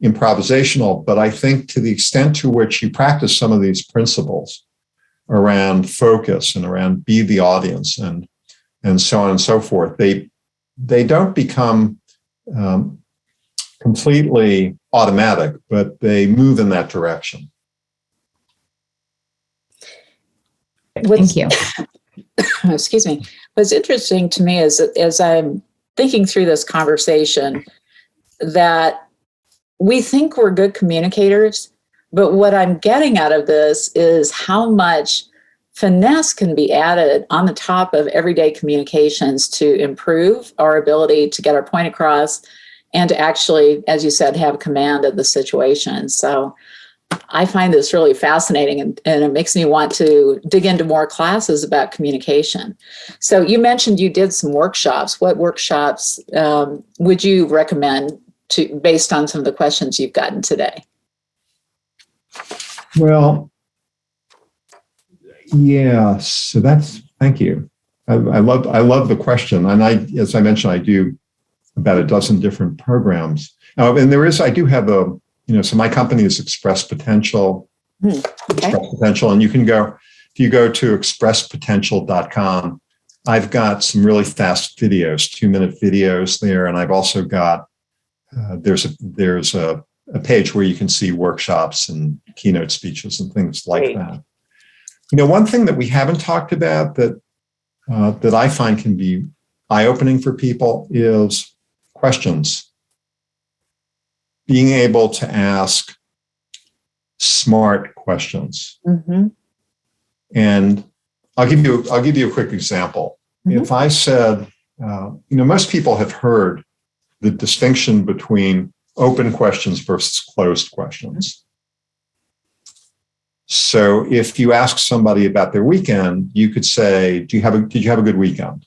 improvisational, but I think to the extent to which you practice some of these principles around focus and around be the audience and so on and so forth, they don't become completely automatic, but they move in that direction. Thank you. Excuse me. What's interesting to me is that as I'm thinking through this conversation, that we think we're good communicators, but what I'm getting out of this is how much finesse can be added on the top of everyday communications to improve our ability to get our point across and to actually, as you said, have command of the situation. So I find this really fascinating, and it makes me want to dig into more classes about communication. So you mentioned you did some workshops. What workshops would you recommend based on some of the questions you've gotten today? Well, yeah, so thank you. I love the question. And as I mentioned, I do about a dozen different programs. And I do have so my company is Express Potential. Okay. Express Potential. And if you go to expresspotential.com, I've got some really fast videos, 2-minute videos there. And I've also got, there's a page where you can see workshops and keynote speeches and things like that. One thing that we haven't talked about that I find can be eye-opening for people is questions. Being able to ask smart questions. Mm-hmm. And I'll give you a quick example. Mhm. If I said, most people have heard the distinction between open questions versus closed questions. So if you ask somebody about their weekend, you could say, did you have a good weekend?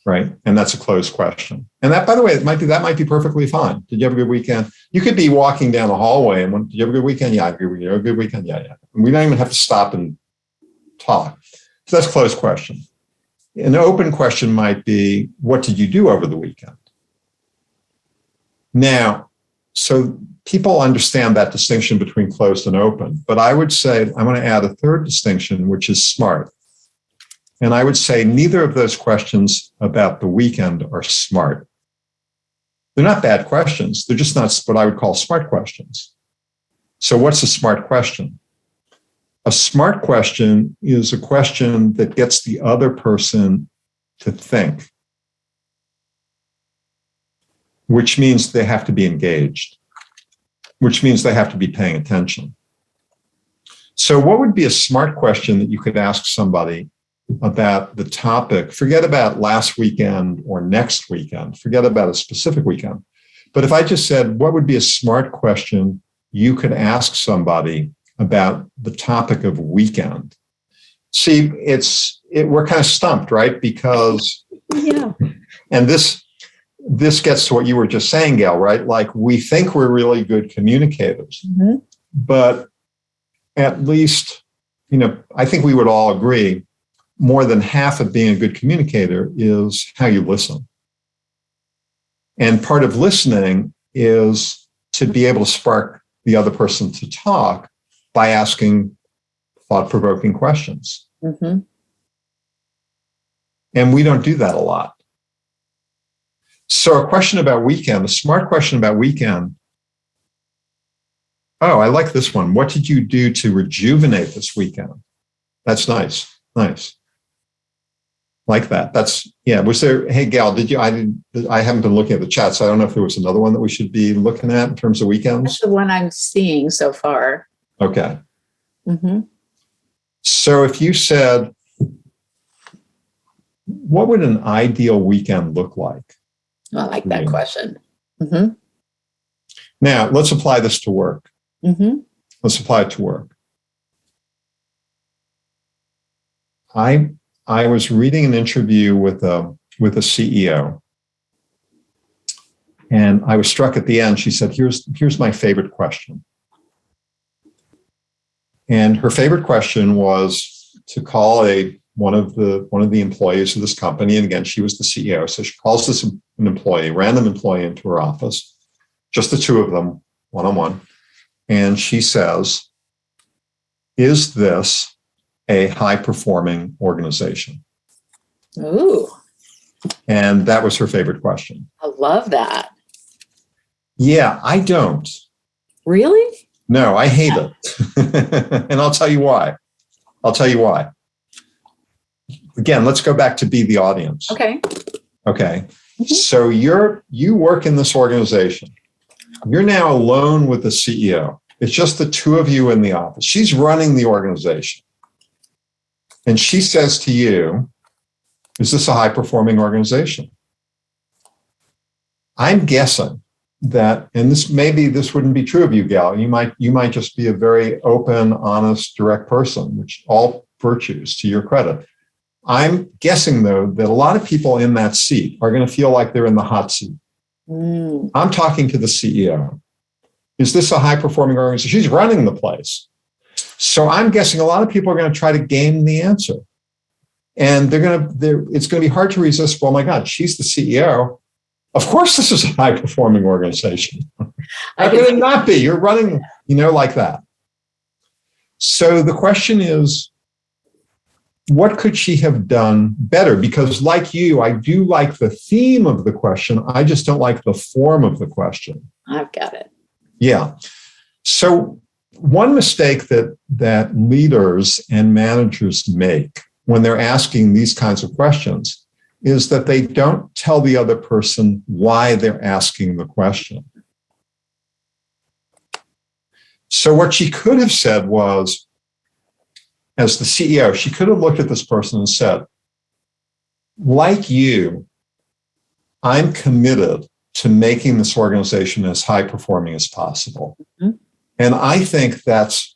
Right. And that's a closed question. And that, by the way, that might be perfectly fine. Did you have a good weekend? You could be walking down the hallway and did you have a good weekend? Yeah, I agree with you. A good weekend? Yeah, yeah. And we don't even have to stop and talk. So that's a closed question. An open question might be, what did you do over the weekend? Now, so people understand that distinction between closed and open, but I would say I want to add a third distinction, which is smart. And I would say neither of those questions about the weekend are smart. They're not bad questions. They're just not what I would call smart questions. So what's a smart question? A smart question is a question that gets the other person to think, which means they have to be engaged, which means they have to be paying attention. So what would be a smart question that you could ask somebody about the topic? Forget about last weekend or next weekend. Forget about a specific weekend. But if I just said, what would be a smart question you could ask somebody about the topic of weekend? See, we're kind of stumped, right? Because, Yeah. And this gets to what you were just saying, Gail, right? Like we think we're really good communicators, Mm-hmm. but at least, I think we would all agree more than half of being a good communicator is how you listen. And part of listening is to be able to spark the other person to talk by asking thought-provoking questions. Mm-hmm. And we don't do that a lot. So a smart question about weekend. Oh, I like this one. What did you do to rejuvenate this weekend? That's nice. Nice. Like that. Hey, Gail, I haven't been looking at the chat, so I don't know if there was another one that we should be looking at in terms of weekends. That's the one I'm seeing so far. Okay. Mm-hmm. So if you said, what would an ideal weekend look like? I like that question. Mm-hmm. Now, let's apply this to work. Mm-hmm. Let's apply it to work. I was reading an interview with a CEO, and I was struck at the end. She said, here's my favorite question. And her favorite question was to call one of the employees of this company. And again, she was the CEO. So she calls this an employee, random employee, into her office, just the two of them, one-on-one. And she says, is this a high-performing organization? Ooh. And that was her favorite question. I love that. Yeah, I don't. Really? No, I hate it. And I'll tell you why. Again, let's go back to be the audience. Okay. Mm-hmm. So you work in this organization. You're now alone with the CEO. It's just the two of you in the office. She's running the organization. And she says to you, is this a high-performing organization? I'm guessing that, and this wouldn't be true of you, Gail. You might just be a very open, honest, direct person, which all virtues to your credit. I'm guessing, though, that a lot of people in that seat are going to feel like they're in the hot seat. Mm. I'm talking to the CEO. Is this a high-performing organization? She's running the place. So I'm guessing a lot of people are going to try to game the answer. And it's going to be hard to resist. Well, my God, she's the CEO. Of course, this is a high-performing organization. How could it not be? You're running, like that. So the question is, what could she have done better? Because like you, I do like the theme of the question. I just don't like the form of the question. I've got it. Yeah. So one mistake that leaders and managers make when they're asking these kinds of questions is that they don't tell the other person why they're asking the question. So what she could have said was, as the CEO, she could have looked at this person and said, like you, I'm committed to making this organization as high performing as possible. Mm-hmm. And I think that's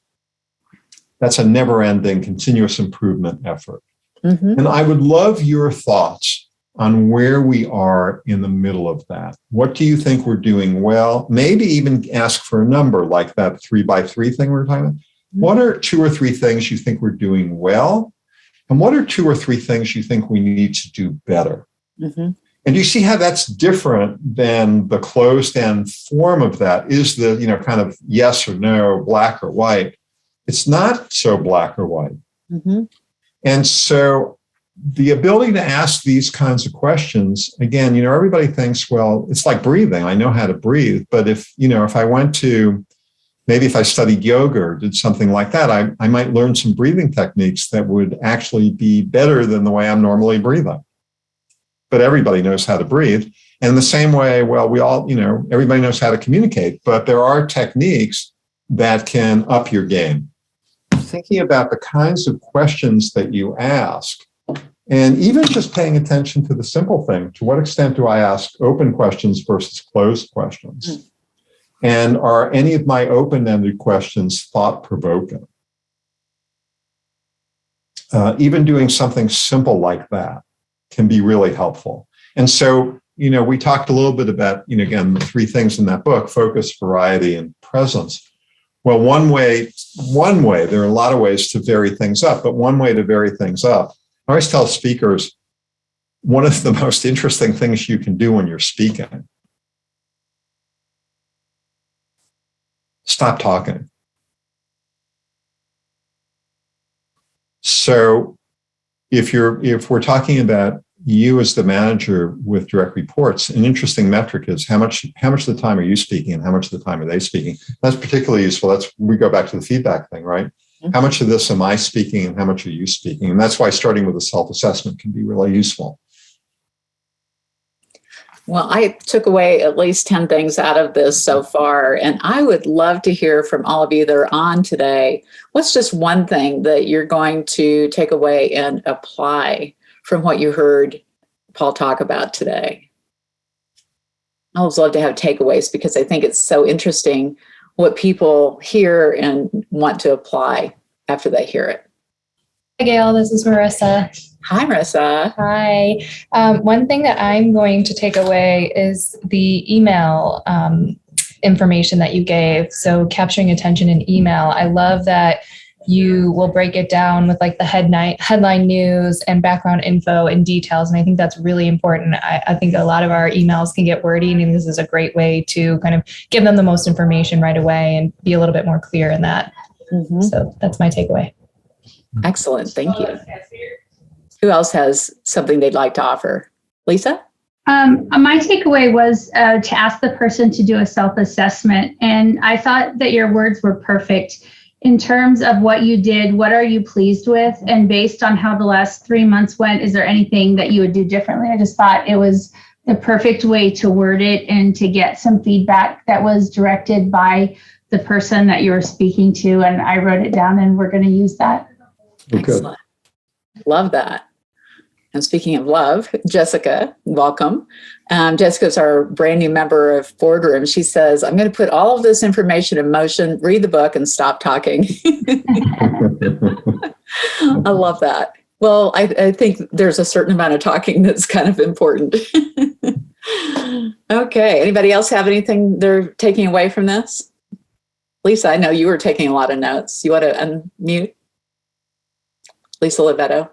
a never ending continuous improvement effort. Mm-hmm. And I would love your thoughts on where we are in the middle of that. What do you think we're doing well? Maybe even ask for a number like that 3x3 thing we were talking about. Mm-hmm. What are 2 or 3 things you think we're doing well? And what are 2 or 3 things you think we need to do better? Mm-hmm. And you see how that's different than the closed-end form of that is the, kind of yes or no, black or white. It's not so black or white. Mm-hmm. And so the ability to ask these kinds of questions, again, everybody thinks, well, it's like breathing. I know how to breathe. But if I went to, maybe if I studied yoga or did something like that, I might learn some breathing techniques that would actually be better than the way I'm normally breathing. But everybody knows how to breathe. And in the same way, well, we all, everybody knows how to communicate, but there are techniques that can up your game. Thinking about the kinds of questions that you ask, and even just paying attention to the simple thing, to what extent do I ask open questions versus closed questions? Mm. And are any of my open-ended questions thought-provoking? Even doing something simple like that can be really helpful. And so, we talked a little bit about, again, the 3 things in that book: focus, variety, and presence. Well, one way, there are a lot of ways to vary things up, but one way to vary things up, I always tell speakers, one of the most interesting things you can do when you're speaking, stop talking. So if we're talking about you as the manager with direct reports, an interesting metric is how much of the time are you speaking and how much of the time are they speaking? That's particularly useful. We go back to the feedback thing, right? Mm-hmm. How much of this am I speaking and how much are you speaking? And that's why starting with a self-assessment can be really useful. Well, I took away at least 10 things out of this so far, and I would love to hear from all of you that are on today. What's just one thing that you're going to take away and apply from what you heard Paul talk about today? I always love to have takeaways because I think it's so interesting what people hear and want to apply after they hear it. Hi, Gail. This is Marissa. Hi, Marissa. Hi. One thing that I'm going to take away is the email information that you gave. So capturing attention in email. I love that you will break it down with like the headline news and background info and details. And I think that's really important. I think a lot of our emails can get wordy, and this is a great way to kind of give them the most information right away and be a little bit more clear in that. Mm-hmm. So that's my takeaway. Excellent. Thank you. Who else has something they'd like to offer? Lisa? My takeaway was to ask the person to do a self-assessment. And I thought that your words were perfect. In terms of what you did, what are you pleased with? And based on how the last 3 months went, is there anything that you would do differently? I just thought it was the perfect way to word it and to get some feedback that was directed by the person that you were speaking to. And I wrote it down, and we're going to use that. Excellent. Love that. And speaking of love, Jessica, welcome. Jessica's our brand new member of Boardroom. She says, I'm going to put all of this information in motion, read the book, and stop talking. I love that. Well, I think there's a certain amount of talking that's kind of important. Okay. Anybody else have anything they're taking away from this? Lisa, I know you were taking a lot of notes. You want to unmute? Lisa Lovetto.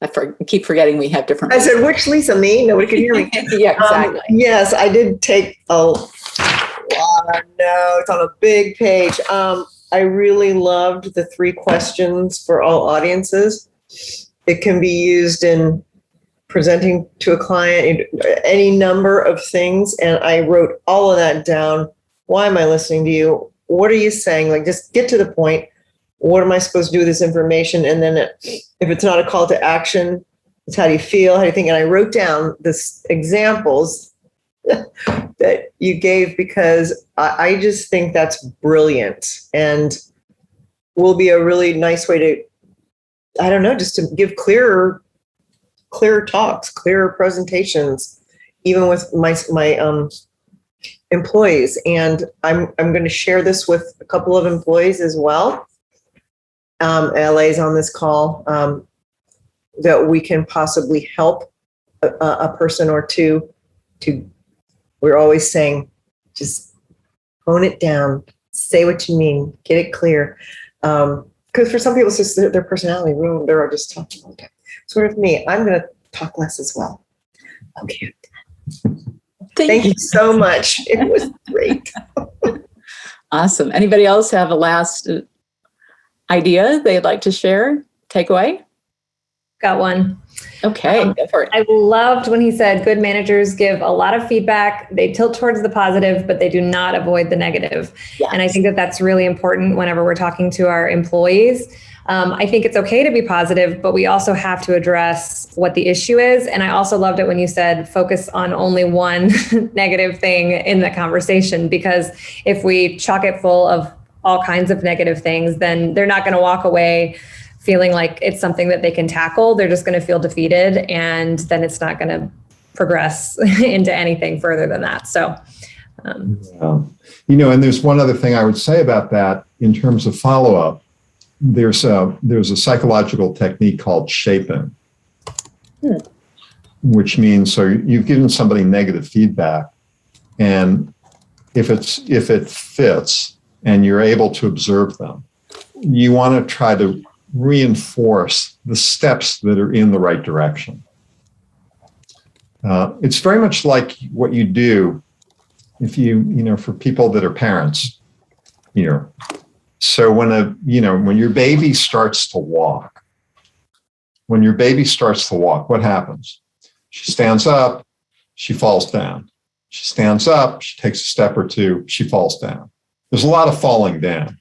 I keep forgetting we have different. I said, which Lisa? Me? Nobody can hear me. Yeah, exactly. Yes, I did take a lot of notes on a big page. I really loved the 3 questions for all audiences. It can be used in presenting to a client, any number of things. And I wrote all of that down. Why am I listening to you? What are you saying? Like, just get to the point. What am I supposed to do with this information? And then if it's not a call to action, it's how do you feel? How do you think? And I wrote down this examples that you gave because I just think that's brilliant. And will be a really nice way to, I don't know, just to give clearer talks, clearer presentations, even with my employees. And I'm going to share this with a couple of employees as well. LA's on this call, that we can possibly help a person or two to, we're always saying, just hone it down, say what you mean, get it clear. Because for some people, it's just their personality. They're just talking all the time. Sort of me, I'm going to talk less as well. Okay. Thank you so much. It was great. Awesome. Anybody else have a last idea they'd like to share? Takeaway? Got one. Okay, go for it. I loved when he said good managers give a lot of feedback. They tilt towards the positive, but they do not avoid the negative. Yes. And I think that that's really important whenever we're talking to our employees. I think it's okay to be positive, but we also have to address what the issue is. And I also loved it when you said focus on only one negative thing in the conversation, because if we chock it full of all kinds of negative things, then they're not going to walk away feeling like it's something that they can tackle. They're just going to feel defeated, and then it's not going to progress into anything further than that. So, Yeah. And there's one other thing I would say about that in terms of follow-up. There's a psychological technique called shaping, which means, so you've given somebody negative feedback, and if it fits and you're able to observe them, you want to try to reinforce the steps that are in the right direction. It's very much like what you do if for people that are parents, so when your baby starts to walk, what happens? She stands up, she falls down. She stands up, she takes a step or two, she falls down. There's a lot of falling down.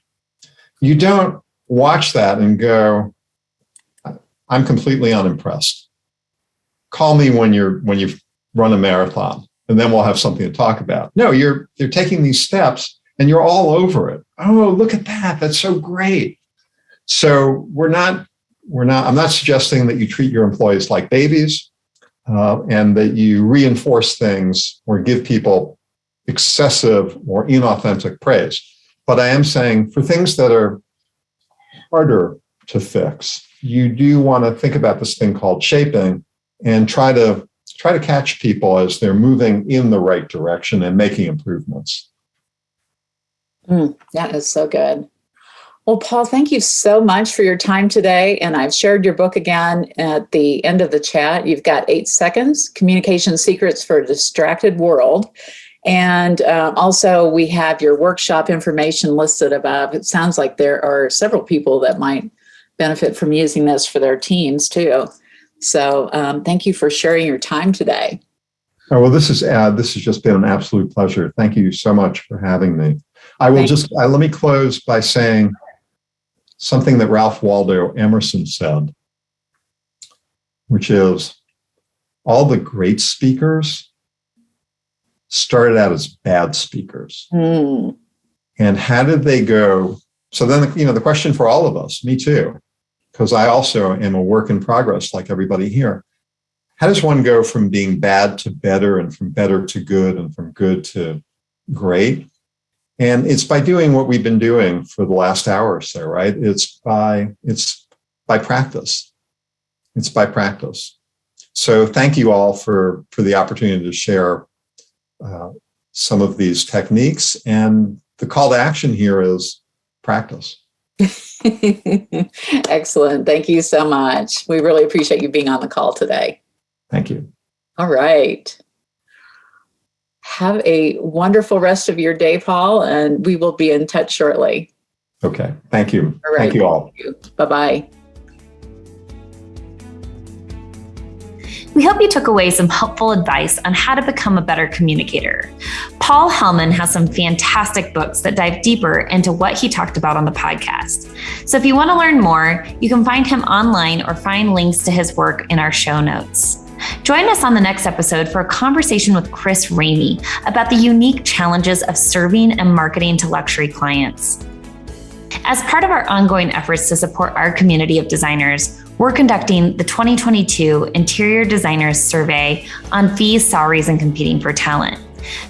You don't watch that and go, I'm completely unimpressed. Call me when you've run a marathon, and then we'll have something to talk about. No, you're taking these steps and you're all over it. Oh, look at that. That's so great. So I'm not suggesting that you treat your employees like babies, and that you reinforce things or give people excessive or inauthentic praise. But I am saying for things that are harder to fix, you do want to think about this thing called shaping and try to catch people as they're moving in the right direction and making improvements. That is so good. Well, Paul, thank you so much for your time today. And I've shared your book again at the end of the chat. You've got 8 seconds, Communication Secrets for a Distracted World. And also we have your workshop information listed above. It sounds like there are several people that might benefit from using this for their teams too. So thank you for sharing your time today. Oh, well, this has just been an absolute pleasure. Thank you so much for having me. Let me close by saying something that Ralph Waldo Emerson said, which is all the great speakers started out as bad speakers. And how did they go? So then, the question for all of us, me too, because I also am a work in progress like everybody here. How does one go from being bad to better, and from better to good, and from good to great? And it's by doing what we've been doing for the last hour or so, right? It's by practice. It's by practice. So thank you all for the opportunity to share some of these techniques. And the call to action here is practice. Excellent. Thank you so much. We really appreciate you being on the call today. Thank you. All right. Have a wonderful rest of your day, Paul, and we will be in touch shortly. Okay. Thank you. All right. Thank you all. Bye-bye. We hope you took away some helpful advice on how to become a better communicator. Paul Hellman has some fantastic books that dive deeper into what he talked about on the podcast. So if you want to learn more, you can find him online or find links to his work in our show notes. Join us on the next episode for a conversation with Chris Ramey about the unique challenges of serving and marketing to luxury clients. As part of our ongoing efforts to support our community of designers, we're conducting the 2022 Interior Designers Survey on fees, salaries, and competing for talent.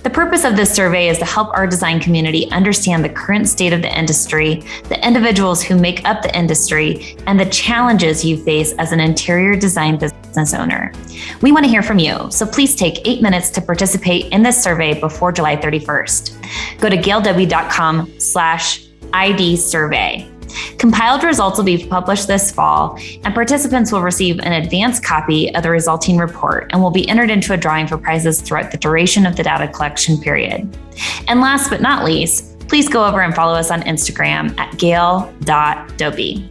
The purpose of this survey is to help our design community understand the current state of the industry, the individuals who make up the industry, and the challenges you face as an interior design business owner. We want to hear from you, so please take 8 minutes to participate in this survey before July 31st. Go to gailw.com/ID survey. Compiled results will be published this fall, and participants will receive an advanced copy of the resulting report and will be entered into a drawing for prizes throughout the duration of the data collection period. And last but not least, please go over and follow us on Instagram at gail.doby.